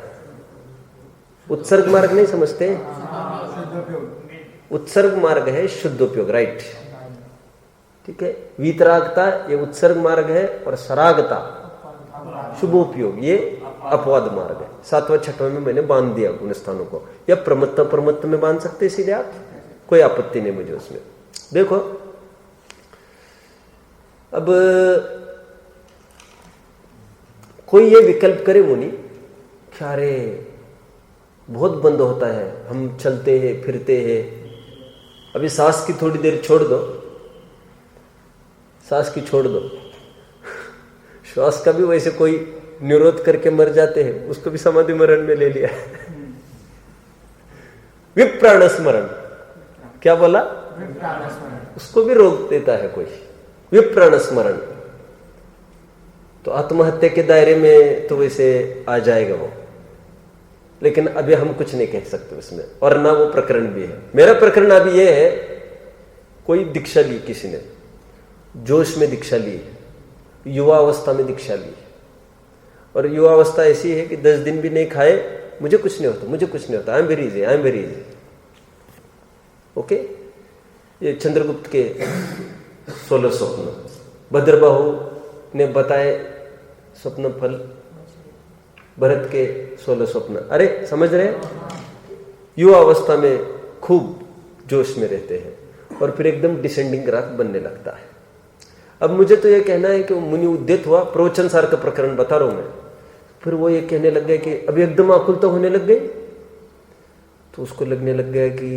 उत्सर्ग मार्ग नहीं समझते? उत्सर्ग मार्ग है शुद्धोपयोग, राइट, ठीक है। वीतरागता ये उत्सर्ग मार्ग है, और सरागता शुभोपयोग ये अपवाद मार्ग है। 7वां 6वां में मैंने बांध दिया उन स्थानों को, या प्रमत्त में बांध सकते सीधे आप, कोई आपत्ति नहीं मुझे उसमें। देखो अब कोई ये विकल्प करे मुनि, क्या रे बहुत बंद होता है, हम चलते हैं फिरते हैं, अभी सांस की थोड़ी देर छोड़ दो, सांस की छोड़ दो। श्वास का भी वैसे कोई निरोध करके मर जाते हैं, उसको भी समाधि मरण में ले लिया। विप्राण स्मरण, क्या बोला? उसको भी रोक देता है कोई, विप्राण स्मरण। तो आत्महत्या के दायरे में तो वैसे आ जाएगा वो, लेकिन अभी हम कुछ नहीं कह सकते उसमें, और ना वो प्रकरण भी है। मेरा प्रकरण अभी ये है, कोई दीक्षा ली, किसी ने जोश में दीक्षा ली, युवा अवस्था में दीक्षा ली, और युवा अवस्था ऐसी है कि 10 दिन भी नहीं खाए, मुझे कुछ नहीं होता, मुझे कुछ नहीं होता, I am very easy, I am very easy, okay. ये चंद्रगुप्त के 16 स्वप्न, भद्रबाहु ने बताए स्वप्न फल, भरत के 16 स्वप्न। अरे समझ रहे? युवा अवस्था में खूब जोश में रहते हैं, और फिर एकदम डिसेंडिंग ग्राफ बनने लगता है। अब मुझे तो ये कहना है कि मुनि उद्यत हुआ, प्रवचन सार का प्रकरण बता रहा हूं मैं, फिर वो ये कहने लग गए कि अभी एकदम आकुल तो होने लग गई, तो उसको लगने लग गया कि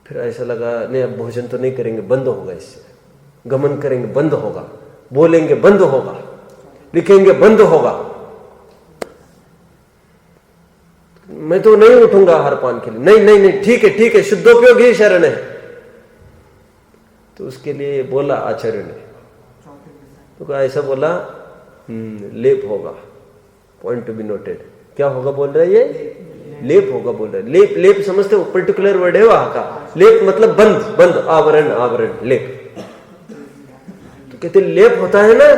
फिर ऐसा लगा नहीं अब भोजन तो नहीं करेंगे, बंद होगा, इससे गमन करेंगे बंद होगा, बोलेंगे बंद होगा, लिखेंगे बंद होगा, मैं तो नहीं उठूंगा आहार पान के लिए, नहीं नहीं नहीं, ठीक है शुद्धोपयोग ही शरण है। तो उसके लिए बोला आचार्य ने, तो ऐसा बोला, लेप होगा, पॉइंट टू बी नोटेड। क्या होगा बोल रहा है ये? लेप होगा बोल रहा है। लेप, लेप समझते हो? पर्टिकुलर वर्ड है वहां का। लेप मतलब बंद, बंद, आवरण, आवरण, लेप। तो कहते लेप होता है ना,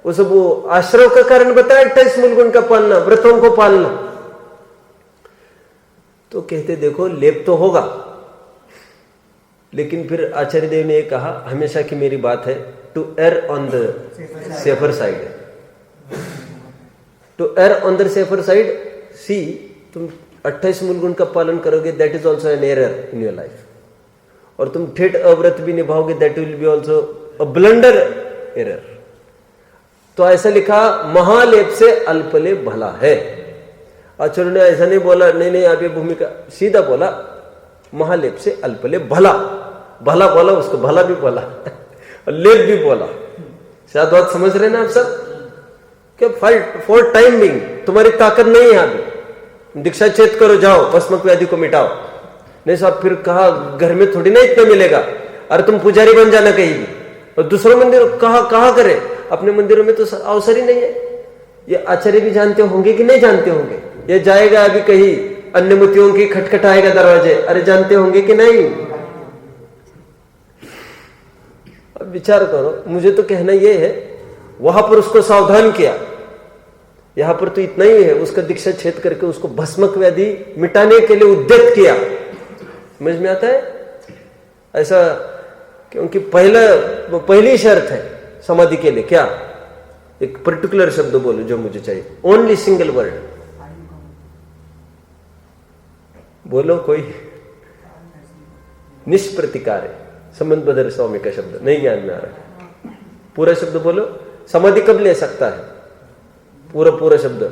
वो सब वो आश्रम का कारण बताया, 28 मूलगुण का पालना, व्रतों को पालना। तो कहते देखो लेप तो होगा, लेकिन फिर आचार्य देव ने कहा, हमेशा की मेरी बात है, to err on the safer side, to err on the safer side. See, तुम 28 मूलगुण का पालन करोगे, that is also an error in your life, और तुम ठेठ अव्रत भी निभाओगे, that will be also a blunder error. तो ऐसा लिखा, महालेप से अल्पलेप भला है। आचार्य ने ऐसा नहीं बोला, नहीं आप ये भूमिका, सीधा बोला महालेप से अल्पलेप भला, भला बोला, उसको भला भी बोला और लेप भी बोला। शायद बात समझ रहे ना आप सब? क्या फॉर टाइम बिंग तुम्हारी ताकत नहीं है अभी, दीक्षा छेद करो, जाओ भस्मक व्याधि को मिटाओ। नहीं साहब, फिर कहा घर में थोड़ी ना इतना मिलेगा, अरे तुम पुजारी बन जाना कहीं भी। और दूसरों मंदिर कहा करे, अपने मंदिरों में तो अवसर ही नहीं है। ये आचार्य भी जानते होंगे कि नहीं जानते होंगे? ये जाएगा अभी कहीं अन्य मूर्तियों की, खटखटाएगा दरवाजे, अरे जानते होंगे कि नहीं? अब विचार करो। मुझे तो कहना ये है, वहां पर उसको सावधान किया, यहां पर तो इतना ही है, उसका दीक्षा छेद करके उसको भस्मक व्याधि मिटाने के लिए उद्यत किया। समझ में आता है ऐसा? क्योंकि पहली शर्त है समाधि के लिए क्या? एक पर्टिकुलर शब्द बोलो जो मुझे चाहिए, ओनली सिंगल वर्ड बोलो कोई। निष्प्रतिकार है, संबंध बदर स्वामी का शब्द नहीं ज्ञान में आ रहा, पूरा शब्द बोलो। समाधि कब ले सकता है? पूरा शब्द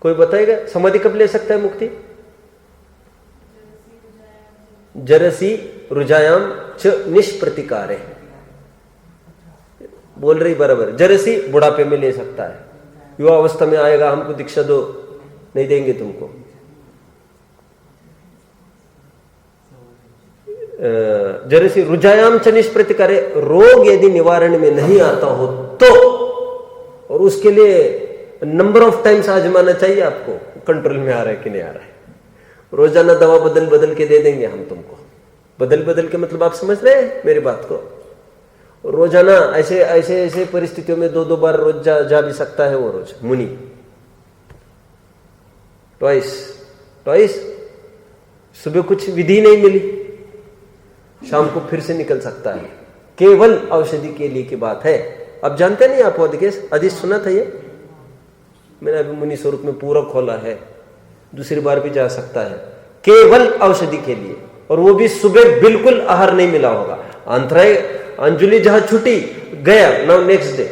कोई बताएगा? समाधि कब ले सकता है मुक्ति? जरसी रुजायाम च निष्प्रतिकारे, बोल रही बराबर। जरसी बुढ़ापे में ले सकता है, युवा अवस्था में आएगा, हमको दीक्षा दो, नहीं देंगे तुमको। जरसी रुजायाम च निष्प्रतिकारे, रोग यदि निवारण में नहीं आता हो तो, और उसके लिए नंबर ऑफ टाइम्स आजमाना चाहिए आपको, कंट्रोल में आ रहा है कि नहीं आ रहा है। रोजाना दवा बदल के दे देंगे हम तुमको। बदल के मतलब आप समझ रहे हैं मेरी बात को? रोजाना ऐसे परिस्थितियों में 2 बार रोज जा भी सकता है वो रोज मुनि। ट्वाइस सुबह कुछ विधि नहीं मिली, शाम को फिर से निकल सकता है। केवल औषधि के लिए की बात है। अब जानते नहीं आप आदि सुना था ये? मैंने अभी मुनि स्वरूप में पूरा खोला है, दूसरी बार भी जा सकता है, केवल औषधि के लिए। और वो भी सुबह बिल्कुल आहार नहीं मिला होगा। अंतराय अंजुलि जहां छुट्टी गया, नाउ नेक्स्ट डे,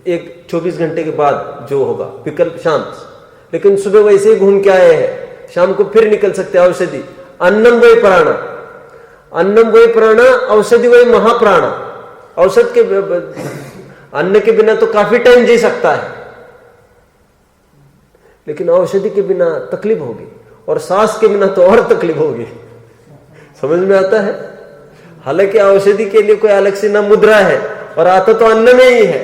एक 24 घंटे के बाद जो होगा विकल्प शाम, लेकिन सुबह वैसे ही घूम के आए हैं, शाम को फिर निकल सकते हैं। औषधि अन्नम वही प्राणा, अन्नम वही प्राणा, औषधि वही महाप्राणा। औषध के अन्न के बिना तो काफी टाइम जी सकता है, लेकिन औषधि के बिना तकलीफ होगी, और सांस के बिना तो और तकलीफ होगी। समझ में आता है? हालांकि औषधि के लिए कोई अलग से ना मुद्रा है, और आता तो अन्न में ही है,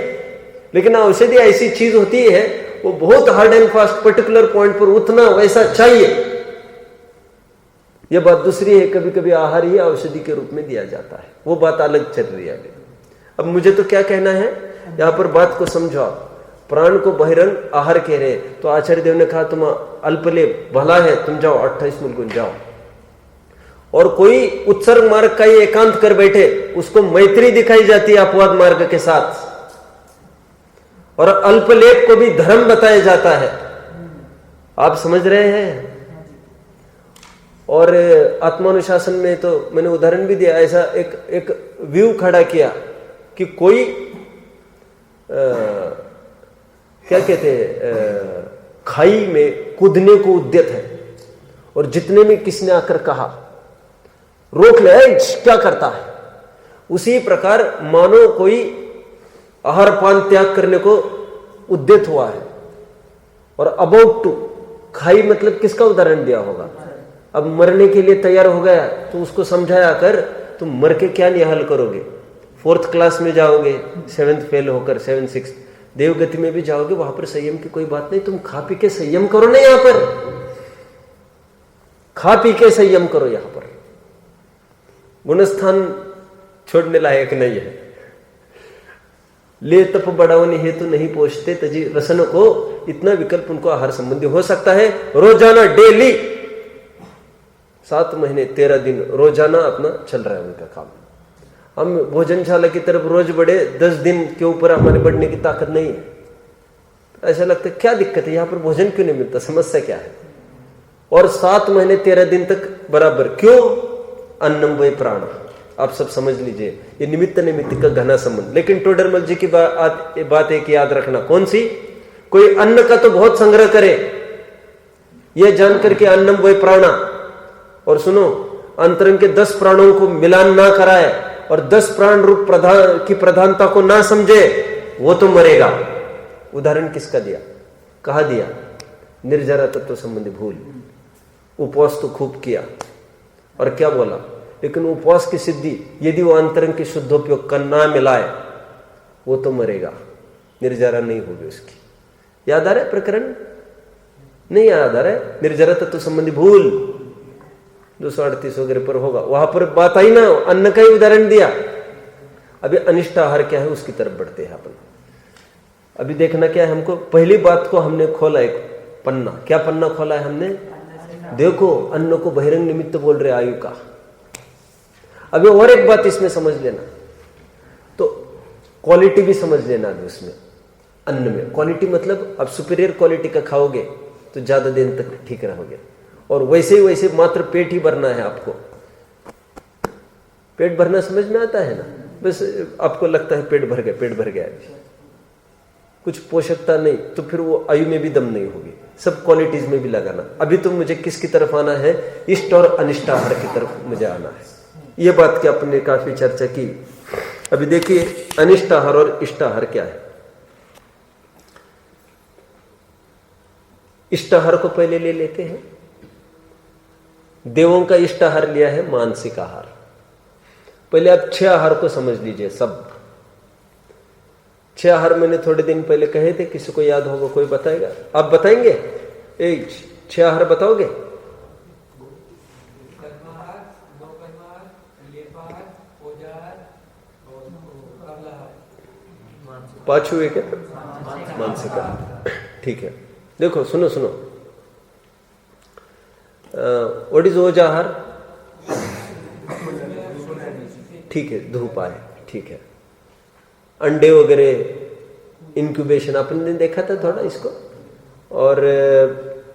लेकिन औषधि ऐसी चीज होती है, वो बहुत hard and fast particular point पर उतना वैसा चाहिए। यह बात दूसरी है, कभी कभी आहार ही औषधि के रूप में दिया जाता है, वो बात अलग चल रही है अभी। अब मुझे तो क्या कहना है, यहां पर बात को समझो। प्राण को बहिरंग आहार कह रहे, तो आचार्य देव ने कहा तुम अल्पलेप भला है, तुम जाओ 28 मूल जाओ। और कोई उत्सर्ग मार्ग का ही एकांत कर बैठे, उसको मैत्री दिखाई जाती है अपवाद मार्ग के साथ, और अल्पलेप को भी धर्म बताया जाता है। आप समझ रहे हैं? और आत्मानुशासन में तो मैंने उदाहरण भी दिया, ऐसा एक व्यू खड़ा किया कि कोई क्या कहते हैं, खाई में कूदने को उद्यत है, और जितने में किसने आकर कहा रोक ले, क्या करता है, उसी प्रकार मानो कोई आहार पान त्याग करने को उद्यत हुआ है, और अबाउट टू खाई मतलब किसका उदाहरण दिया होगा? अब मरने के लिए तैयार हो गया, तो उसको समझाया कर तुम मर के क्या निहाल करोगे, 4th क्लास में जाओगे, 7th फेल होकर 7th 6th देवगति में भी जाओगे, वहां पर संयम की कोई बात नहीं, तुम खा पी के संयम करो ना, यहां पर खा पी के संयम करो। यहां पर गुणस्थान छोड़ने लायक नहीं है। ले तप बढ़ावनी हेतु नहीं पोषते तजी रसन को, इतना विकल्प उनको आहार संबंधी हो सकता है। रोजाना डेली 7 महीने 13 दिन रोजाना अपना चल रहा है उनका काम। हम भोजनशाला की तरफ रोज बढ़े, 10 दिन के ऊपर हमारे बढ़ने की ताकत नहीं है। ऐसा लगता है क्या दिक्कत है, यहां पर भोजन क्यों नहीं मिलता, समस्या क्या है? और 7 महीने 13 दिन तक बराबर, क्यों? अन्नम वै प्राण। आप सब समझ लीजिए, ये निमित्त निमित्त का घना संबंध। लेकिन टोडरमल जी की बात एक याद रखना, कौन सी? कोई अन्न का तो बहुत संग्रह करे, यह जानकर के अन्नम वै प्राणा, और सुनो अंतरंग के 10 प्राणों को मिलान ना कराए और 10 प्राण रूप की प्रधानता को ना समझे, वो तो मरेगा। उदाहरण किसका दिया, कहा दिया? निर्जरा तत्व संबंधी भूल। उपवास तो खूब किया और क्या बोला, लेकिन उपवास की सिद्धि यदि वो अंतरंग के शुद्धोपयोग का ना मिलाए वो तो मरेगा, निर्जरा नहीं होगी उसकी। याद आ रहा है प्रकरण? नहीं याद आ रहा है? निर्जरा तत्व संबंधी भूल 238 वगैरह पर होगा, वहां पर बात आई ना, अन्न का ही उदाहरण दिया। अभी अनिष्ट आहार क्या है उसकी तरफ बढ़ते हैं अपन। अभी देखना क्या है हमको, पहली बात को हमने खोला एक पन्ना। क्या पन्ना खोला है हमने? देखो अन्न को बहिरंग निमित्त बोल रहे आयु का। अभी और एक बात इसमें समझ लेना, तो क्वालिटी भी समझ लेना। अभी उसमें अन्न में क्वालिटी मतलब अब सुपीरियर क्वालिटी का खाओगे तो ज्यादा दिन तक ठीक रहोगे, और वैसे ही वैसे मात्र पेट ही भरना है आपको। पेट भरना समझ में आता है ना? बस आपको लगता है पेट भर गया, पेट भर गया, कुछ पोषकता नहीं, तो फिर वो आयु में भी दम नहीं होगी। सब क्वालिटीज में भी लगाना। अभी तो मुझे किसकी तरफ आना है? इष्ट और अनिष्ट आहार की तरफ मुझे आना है। ये बात की आपने काफी चर्चा की। अभी देखिए अनिष्ट आहार और इष्ट आहार क्या है। इष्ट आहार को पहले ले लेते हैं। देवों का इष्ट आहार लिया है मानसिक आहार। पहले आप 6 आहार को समझ लीजिए। सब 6 आहार मैंने थोड़े दिन पहले कहे थे, किसी को याद होगा कोई बताएगा? आप बताएंगे? 6 आहार बताओगे? पांचू है क्या? मानसिक आहार, ठीक है। देखो सुनो सुनो, व्हाट इज ओज आहार? ठीक है, धूप आए, ठीक है। अंडे वगैरह इंक्यूबेशन अपन ने देखा था थोड़ा इसको, और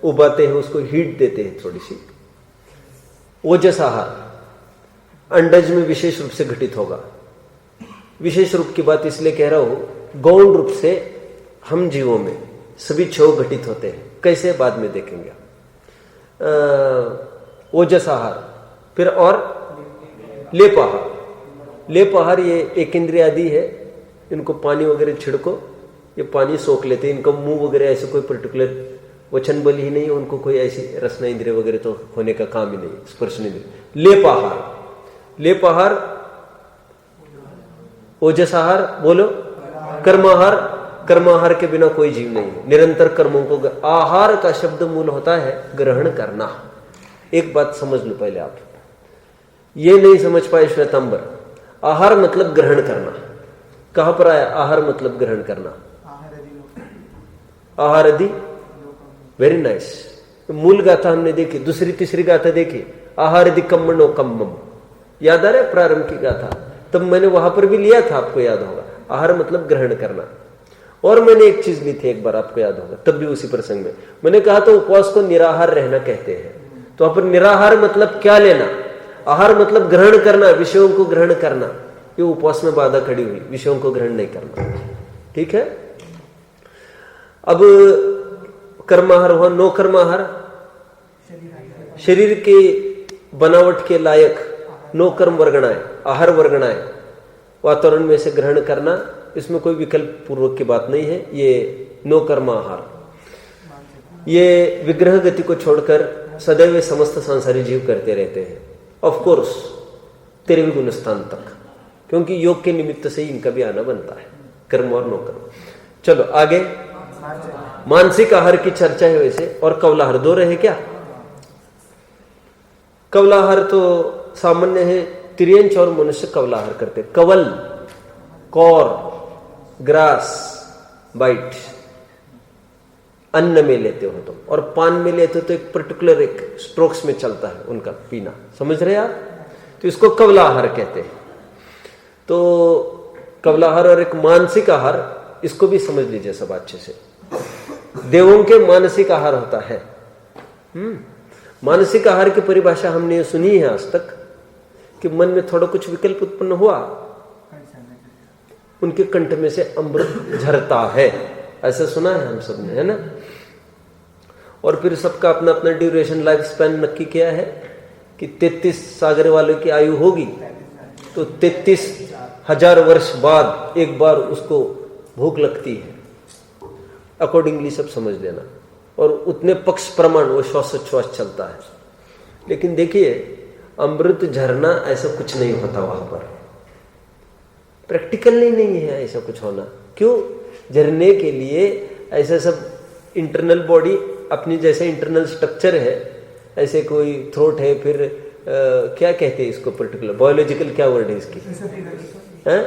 उबाते हैं उसको, हीट देते हैं थोड़ी सी। ओजस आहार अंडज में विशेष रूप से घटित होगा। विशेष रूप की बात इसलिए कह रहा हूं, गौण रूप से हम जीवों में सभी 6 घटित होते हैं। कैसे बाद में देखेंगे। ओजस आहार, फिर और लेप आहार। लेप आहार ये एक इंद्रिय आदि है, इनको पानी वगैरह छिड़को, ये पानी सोख लेते हैं। इनका मुंह वगैरह ऐसे कोई पर्टिकुलर वचन बल ही नहीं है, उनको कोई ऐसी रसना इंद्रिय वगैरह तो होने का काम ही नहीं, स्पर्श नहीं। लेप आहार, लेप आहार, ओजस आहार, बोलो। कर्माहार, कर्माहार के बिना कोई जीव नहीं है। निरंतर कर्मों को, आहार का शब्द मूल होता है ग्रहण करना। एक बात समझ लो पहले आप, ये नहीं समझ पाए श्वेतांबर, आहार मतलब ग्रहण करना। कहां पर आया आहार मतलब ग्रहण करना? आहार आदि, वेरी नाइस। मूल गाथा हमने देखी, दूसरी तीसरी गाथा देखी, आहार आदि कम्मनो कम्मम। याद आ रहा है प्रारंभ की गाथा? तब मैंने वहां पर भी लिया था, आपको याद होगा। आहार मतलब ग्रहण करना। और मैंने एक चीज ली थी एक बार, आपको याद होगा, तब भी उसी प्रसंग में मैंने कहा था उपवास को निराहार रहना कहते हैं। तो अपन निराहार मतलब क्या लेना? आहार मतलब ग्रहण करना, विषयों को ग्रहण करना। ये उपवास में बाधा खड़ी हुई, विषयों को ग्रहण नहीं करना, ठीक है। अब कर्माहार हुआ। नो कर्माहार, शरीर के बनावट के लायक नो कर्म वर्गणाएं, आहार वर्गणाएं, वातावरण में से ग्रहण करना, इसमें कोई विकल्प पूर्वक की बात नहीं है। ये नो कर्म आहार, ये विग्रह गति को छोड़कर सदैव समस्त संसारी जीव करते रहते हैं। ऑफ कोर्स 13वें गुण स्थान तक, क्योंकि योग के निमित्त से ही इनका भी आना बनता है, कर्म और नो कर्म। चलो आगे, मानसिक आहार की चर्चा है वैसे। और कवलाहार 2 रहे क्या? कवलाहार तो सामान्य है, तिर्यंच और मनुष्य कवलाहार करते। कवल, कौर, ग्रास, बाइट, अन्न में लेते हो तुम, और पान में लेते हो तो एक पर्टिकुलर एक स्ट्रोक्स में चलता है उनका पीना, समझ रहे आप? तो इसको कवलाहार कहते हैं। तो कवलाहार और एक मानसिक आहार, इसको भी समझ लीजिए सब अच्छे से। देवों के मानसिक आहार होता है। मानसिक आहार की परिभाषा हमने सुनी है आज तक, कि मन में थोड़ा कुछ विकल्प उत्पन्न हुआ, उनके कंठ में से अमृत झरता है, ऐसा सुना है हम सब ने, है ना। और फिर सबका अपना अपना ड्यूरेशन, लाइफ स्पैन नक्की किया है कि 33 सागर वालों की आयु होगी तो 33,000 वर्ष बाद एक बार उसको भूख लगती है। अकॉर्डिंगली सब समझ लेना। और उतने पक्ष प्रमाण वो श्वासोच्छ्वास चलता है। लेकिन देखिए अमृत झरना ऐसा कुछ नहीं होता वहां पर, प्रैक्टिकली नहीं है ऐसा कुछ होना। क्यों? झरने के लिए ऐसा सब इंटरनल बॉडी अपनी जैसे इंटरनल स्ट्रक्चर है, ऐसे कोई थ्रोट है, फिर क्या कहते हैं इसको पर्टिकुलर बायोलॉजिकल क्या वर्ड है इसकी,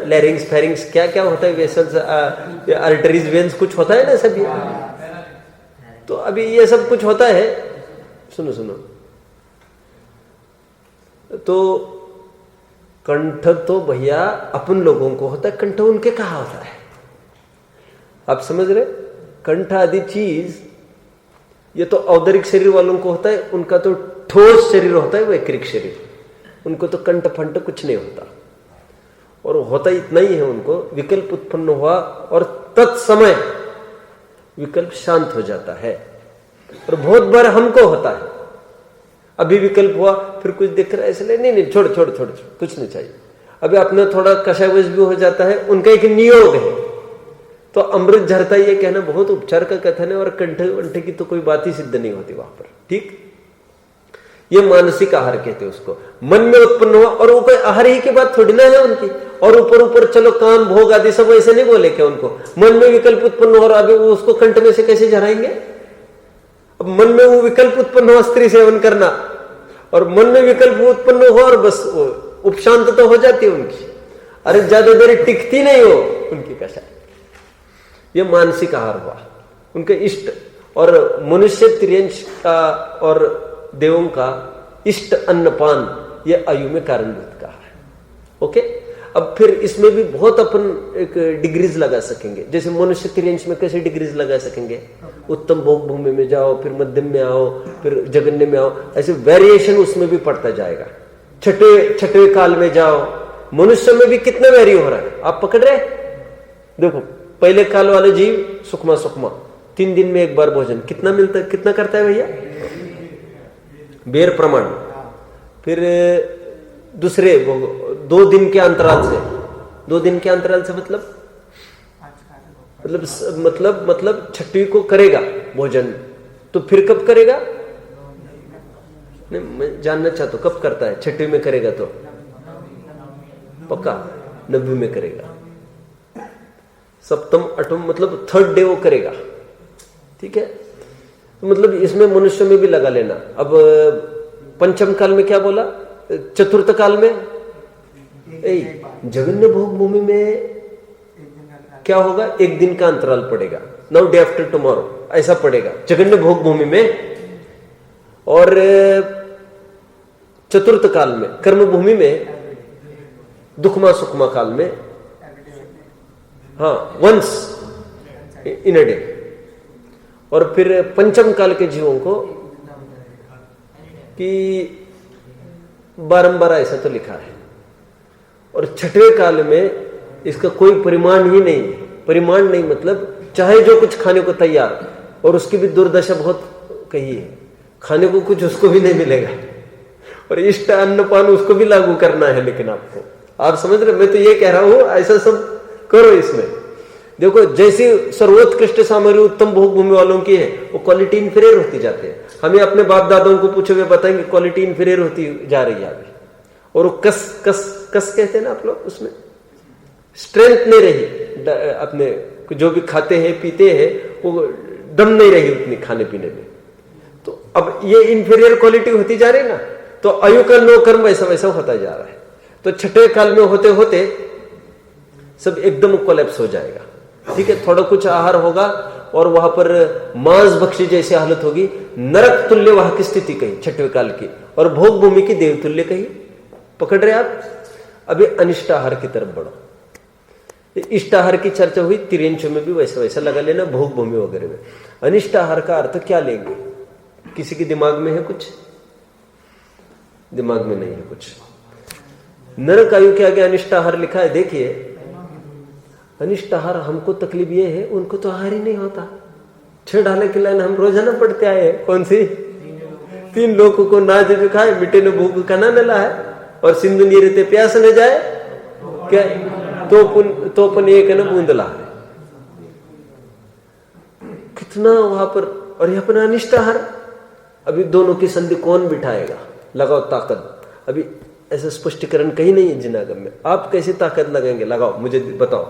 लैरिंग्स फेरिंग्स क्या क्या होता है, वेसल्स, आर्टरीज, वेन्स, कुछ होता है ना सब ये। तो अभी ये सब कुछ होता है। सुनो सुनो, तो कंठ तो भैया अपन लोगों को होता है, कंठ उनके कहाँ होता है? आप समझ रहे? कंठ आदि चीज ये तो औदरिक शरीर वालों को होता है, उनका तो ठोस शरीर होता है, वैक्रिक शरीर, उनको तो कंठ फंट कुछ नहीं होता। और होता इतना ही है, उनको विकल्प उत्पन्न हुआ और तत्समय विकल्प शांत हो जाता है। और बहुत बार हमको होता है, अभी विकल्प हुआ फिर कुछ दिख रहा है इसलिए नहीं छोड़ छोड़ छोड़ कुछ नहीं चाहिए। अभी अपना थोड़ा कषायवश भी हो जाता है, उनका एक नियोग है। तो अमृत झरता ये कहना बहुत उपचार का कथन है, और कंठ वंठ की तो कोई बात ही सिद्ध नहीं होती वहां पर। ठीक, ये मानसिक आहार कहते हैं उसको। मन में उत्पन्न हुआ, और वो कोई आहार ही की बात थोड़ी ना है उनकी। और ऊपर ऊपर चलो काम भोग आदि सब ऐसे नहीं बोले क्या उनको? मन में विकल्प उत्पन्न हो, और अभी वो उसको कंठ में से कैसे झराएंगे? अब मन में वो विकल्प उत्पन्न हुआ स्त्री सेवन करना, और मन में विकल्प उत्पन्न हो, और बस उपशांत तो हो जाती है उनकी। अरे ज्यादा देर टिकती नहीं हो उनकी कषाय। ये मानसिक आहार हुआ उनके इष्ट। और मनुष्य त्रियंश का और देवों का इष्ट अन्नपान ये आयु में कारणभूत का है। ओके, अब फिर इसमें भी बहुत अपन एक डिग्रीज लगा सकेंगे। जैसे मनुष्य त्रियंश में कैसे डिग्रीज लगा सकेंगे? उत्तम भोग भूमि में जाओ, फिर मध्यम में आओ, फिर जघन्य में आओ, ऐसे वेरिएशन उसमें भी पड़ता जाएगा। छठवें काल में जाओ, मनुष्य में भी कितना वेरी हो रहा है आप पकड़ रहे? देखो पहले काल वाले जीव सुखमा सुखमा 3 दिन में एक बार भोजन कितना मिलता है, कितना करता है भैया? बेर प्रमाण। फिर दूसरे 2 दिन के अंतराल से, 2 दिन के अंतराल से मतलब छठी को करेगा भोजन, तो फिर कब करेगा? नहीं, मैं जानना चाहता हूं कब करता है? छठी में करेगा तो पक्का 90 में करेगा। सप्तम अठम मतलब 3rd डे वो करेगा। ठीक है, तो मतलब इसमें मनुष्य में भी लगा लेना। अब पंचम काल में क्या बोला? चतुर्थ काल में जघन्य भोग भूमि में क्या होगा? 1 दिन का अंतराल पड़ेगा, नाउ डे आफ्टर टुमारो ऐसा पड़ेगा जघन्य भोग भूमि में। और चतुर्थ काल में कर्म भूमि में, दुखमा सुखमा काल में, हाँ, वंस इन अ डे। और फिर पंचम काल के जीवों को कि बारंबार ऐसा तो लिखा है। और छठवें काल में इसका कोई परिमाण ही नहीं है। परिमाण नहीं मतलब चाहे जो कुछ खाने को तैयार, और उसकी भी दुर्दशा बहुत कही है, खाने को कुछ उसको भी नहीं मिलेगा। और इष्ट अन्नपान उसको भी लागू करना है। लेकिन आपको, आप समझ रहे, मैं तो ये कह रहा हूं ऐसा सब करो। इसमें देखो जैसी सर्वोत्कृष्ट सामग्री उत्तम भोग भूमि वालों की है, वो क्वालिटी इंफीरियर होती जाती है। हमें अपने बाप दादाओं को पूछो, वे बताएंगे क्वालिटी इंफीरियर होती जा रही है अभी। और वो कस कस कस कहते हैं ना आप लोग, उसमें स्ट्रेंथ नहीं रही। अपने जो भी खाते हैं पीते हैं वो दम नहीं रही उतनी खाने पीने में। तो अब ये इंफीरियर क्वालिटी होती जा रही ना, तो आयु का नो कर्म वैसा वैसा होता जा रहा है। तो छठे काल में होते होते सब एकदम कोलैप्स हो जाएगा। ठीक है, थोड़ा कुछ आहार होगा और वहां पर मांस भक्षी जैसी हालत होगी। नरक तुल्य वहां की स्थिति कही छठवें काल की, और भोग भूमि की देव तुल्य कही। पकड़ रहे आप? अभी अनिष्ट आहार की तरफ बढ़ो। इष्ट आहार की चर्चा हुई, तिरंचों में भी वैसा वैसा लगा लेना, भोग भूमि वगैरह में। अनिष्ट आहार का अर्थ क्या लेंगे? किसी के दिमाग में है कुछ? दिमाग में नहीं है कुछ। नरक आयु के आगे अनिष्ट आहार लिखा है। देखिए अनिष्ट आहार, हमको तकलीफ ये है, उनको तो आहार ही नहीं होता। 6 ढाले की लाइन हम रोजाना पढ़ते आए हैं। कौन सी? 3 लोगों को ना जब खाए मिटे न भूख का ना मिला है, और सिंधु नीरते प्यास न जाए क्या, तो पुन एक न बूंदला है। कितना वहां पर और ये अपना अनिष्टाहार। अभी दोनों की संधि कौन बिठाएगा? लगाओ ताकत। अभी ऐसा स्पष्टीकरण कहीं नहीं है जिनागम में। आप कैसे ताकत लगाएंगे? लगाओ, मुझे बताओ।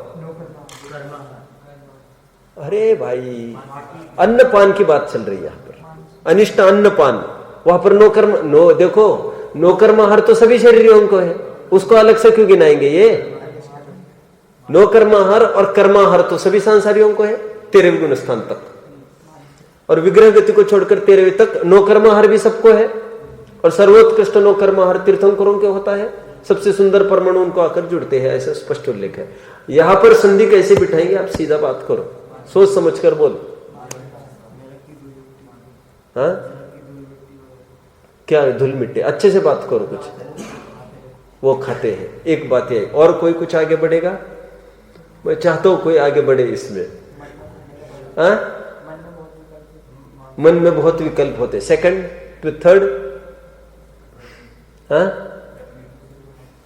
अरे भाई, अन्नपान की बात चल रही है यहाँ पर। अनिष्ट अन्नपान, वहां पर नो कर्म, नो देखो, नो कर्माहार तो सभी शरीरों को है, उसको अलग से क्यों गिनाएंगे? ये नो कर्माहार और कर्माहार तो सभी सांसारियों को है, 13वें गुण स्थान तक। और विग्रह गति को छोड़कर 13वें तक नो कर्माहार भी सबको है। और सर्वोत्कृष्ट नो कर्माहार तीर्थंकरों के होता है। सबसे सुंदर परमाणु उनको आकर जुड़ते हैं, ऐसा स्पष्ट उल्लेख है। यहां पर संधि कैसे बिठाएंगे? आप सीधा बात करो, सोच समझ कर बोलो। हाँ, क्या धूल मिट्टी? अच्छे से बात करो। कुछ वो खाते हैं, एक बात है। और कोई कुछ आगे बढ़ेगा? मैं चाहता हूं कोई आगे बढ़े इसमें। हाँ, मन में बहुत विकल्प होते। Second to third. हाँ,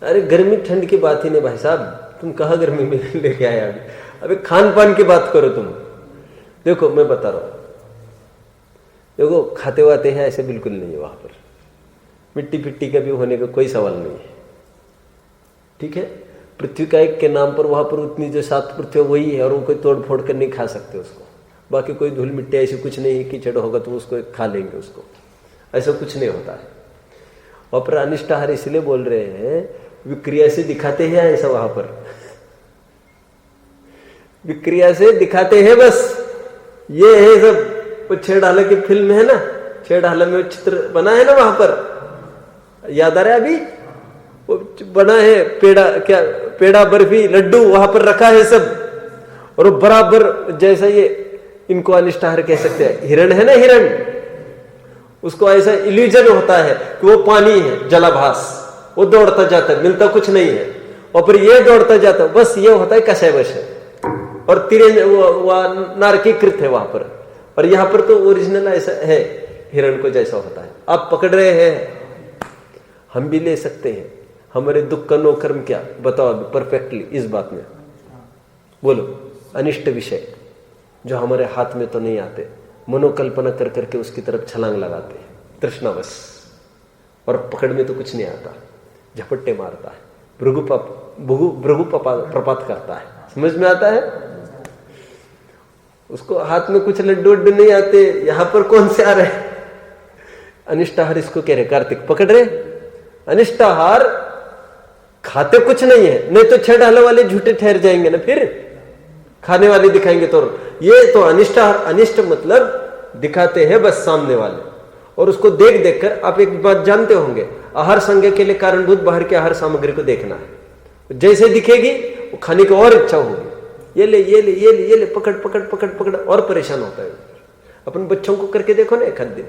अरे गर्मी ठंड की बात ही नहीं भाई साहब, तुम कहाँ गर्मी में लेके आए अभी? अबे खान पान की बात करो तुम। देखो मैं बता रहा हूं, देखो खाते वाते हैं ऐसे बिल्कुल नहीं है वहां पर। मिट्टी फिट्टी का भी होने का कोई सवाल नहीं है, ठीक है। पृथ्वी का एक के नाम पर वहां पर उतनी जो 7 पृथ्वी वही है, और वो कोई तोड़ फोड़ कर नहीं खा सकते उसको। बाकी कोई धूल मिट्टी ऐसी कुछ नहीं है, कीचड़ होगा तो उसको खा लेंगे उसको, ऐसा कुछ नहीं होता है। और पर अनिष्टाहार इसलिए बोल रहे हैं, विक्रिया से दिखाते हैं ऐसा वहां पर, विक्रिया से दिखाते हैं बस। ये है सब। वो छेड़हाला की फिल्म है ना, छेड़हाला में चित्र बना है ना वहां पर, याद आ रहा है अभी? वो बना है पेड़ा, क्या पेड़ा बर्फी लड्डू वहां पर रखा है सब, और वो बराबर जैसा ये इनको अनिष्टाहार कह सकते हैं। हिरण है ना, हिरण, उसको ऐसा इल्यूजन होता है कि वो पानी है, जलाभास, वो दौड़ता जाता है, मिलता कुछ नहीं है। और फिर ये दौड़ता जाता है, बस ये होता है कषाय वश है। और तिरे वो नारकीकृत है वहां पर। और यहां पर तो ओरिजिनल ऐसा है, हिरण को जैसा होता है। आप पकड़ रहे हैं, हम भी ले सकते हैं। हमारे दुख का नो कर्म क्या? बताओ अभी परफेक्टली इस बात में बोलो। अनिष्ट विषय जो हमारे हाथ में तो नहीं आते, मनोकल्पना कर करके उसकी तरफ छलांग लगाते हैं तृष्णावश, और पकड़ में तो कुछ नहीं आता, झपट्टे मारता है, भृगु प्रपात करता है। समझ में आता है? उसको हाथ में कुछ लड्डू वड्डू नहीं आते, यहां पर कौन से आ रहे? अनिष्टाहार इसको कह रहे। कार्तिक पकड़ रहे? अनिष्टाहार खाते कुछ नहीं है, नहीं तो छेड़हाले वाले झूठे ठहर जाएंगे ना, फिर खाने वाले दिखाएंगे तो। ये तो अनिष्टाहार, अनिष्ट मतलब दिखाते हैं बस सामने वाले, और उसको देख देख कर आप एक बात जानते होंगे, आहार संज्ञा के लिए कारणभूत बाहर के आहार सामग्री को देखना है। जैसे दिखेगी वो खाने की और इच्छा होगी, ये ले ये ले ये ले ये ले, पकड़ पकड़ पकड़ पकड़, और परेशान होता है। अपन बच्चों को करके देखो ना एक आध दिन,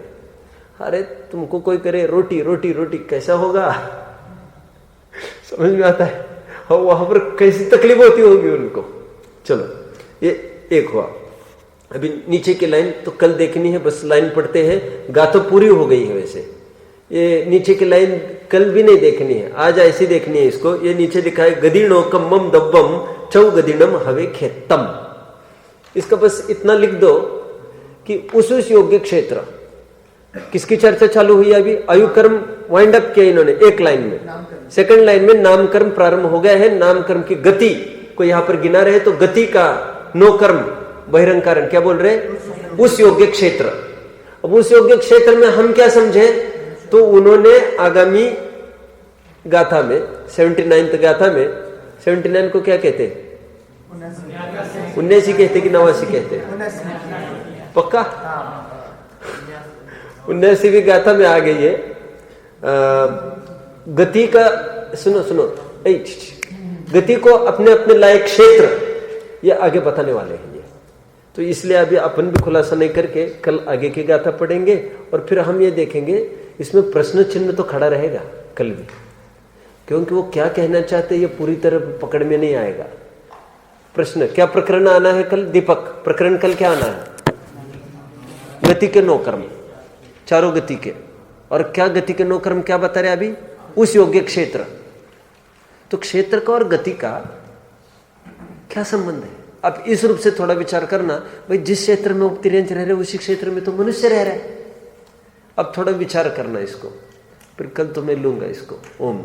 अरे तुमको कोई करे रोटी रोटी रोटी, कैसा होगा? समझ में आता है? और वहां पर कैसी तकलीफ होती होगी उनको। चलो ये एक हुआ। अभी नीचे की लाइन तो कल देखनी है, बस लाइन पढ़ते हैं, गाथा पूरी हो गई है। वैसे ये नीचे की लाइन कल भी नहीं देखनी है, आज ऐसी देखनी है इसको। ये नीचे लिखा है गदीणो कम्मम दब्बम चौ गदीणम हवे खेतम। इसका बस इतना लिख दो कि उस योग्य क्षेत्र, किसकी चर्चा चालू हुई अभी? आयुकर्म वाइंड अप किया इन्होंने एक लाइन में। सेकंड लाइन में नामकर्म प्रारंभ हो गया है। नामकर्म की गति को यहां पर गिना रहे, तो गति का नो कर्म बहिरंग कारण क्या बोल रहे? उस योग्य क्षेत्र। अब उस योग्य क्षेत्र में हम क्या समझे? तो उन्होंने आगामी गाथा में 79 गाथा में 79 को क्या कहते? 79 कहते कि 89 कहते? पक्का 79वीं गाथा में आ गई है। गति का सुनो सुनो, गति को अपने अपने लायक क्षेत्र ये आगे बताने वाले हैं ये। तो इसलिए अभी अपन भी खुलासा नहीं करके कल आगे की गाथा पढ़ेंगे, और फिर हम ये देखेंगे इसमें प्रश्न चिन्ह तो खड़ा रहेगा कल भी, क्योंकि वो क्या कहना चाहते हैं ये पूरी तरह पकड़ में नहीं आएगा। प्रश्न क्या प्रकरण आना है कल? दीपक प्रकरण कल क्या आना है? गति के नौ कर्म, चारों गति के। और क्या गति के नौ कर्म क्या बता रहे अभी? उस योग्य क्षेत्र। तो क्षेत्र का और गति का क्या संबंध है? अब इस रूप से थोड़ा विचार करना, भाई जिस क्षेत्र में उपतिरंज रह रहे उसी क्षेत्र में तो मनुष्य रह रहा है। अब थोड़ा विचार करना इसको, फिर कल तो मैं लूंगा इसको। ओम।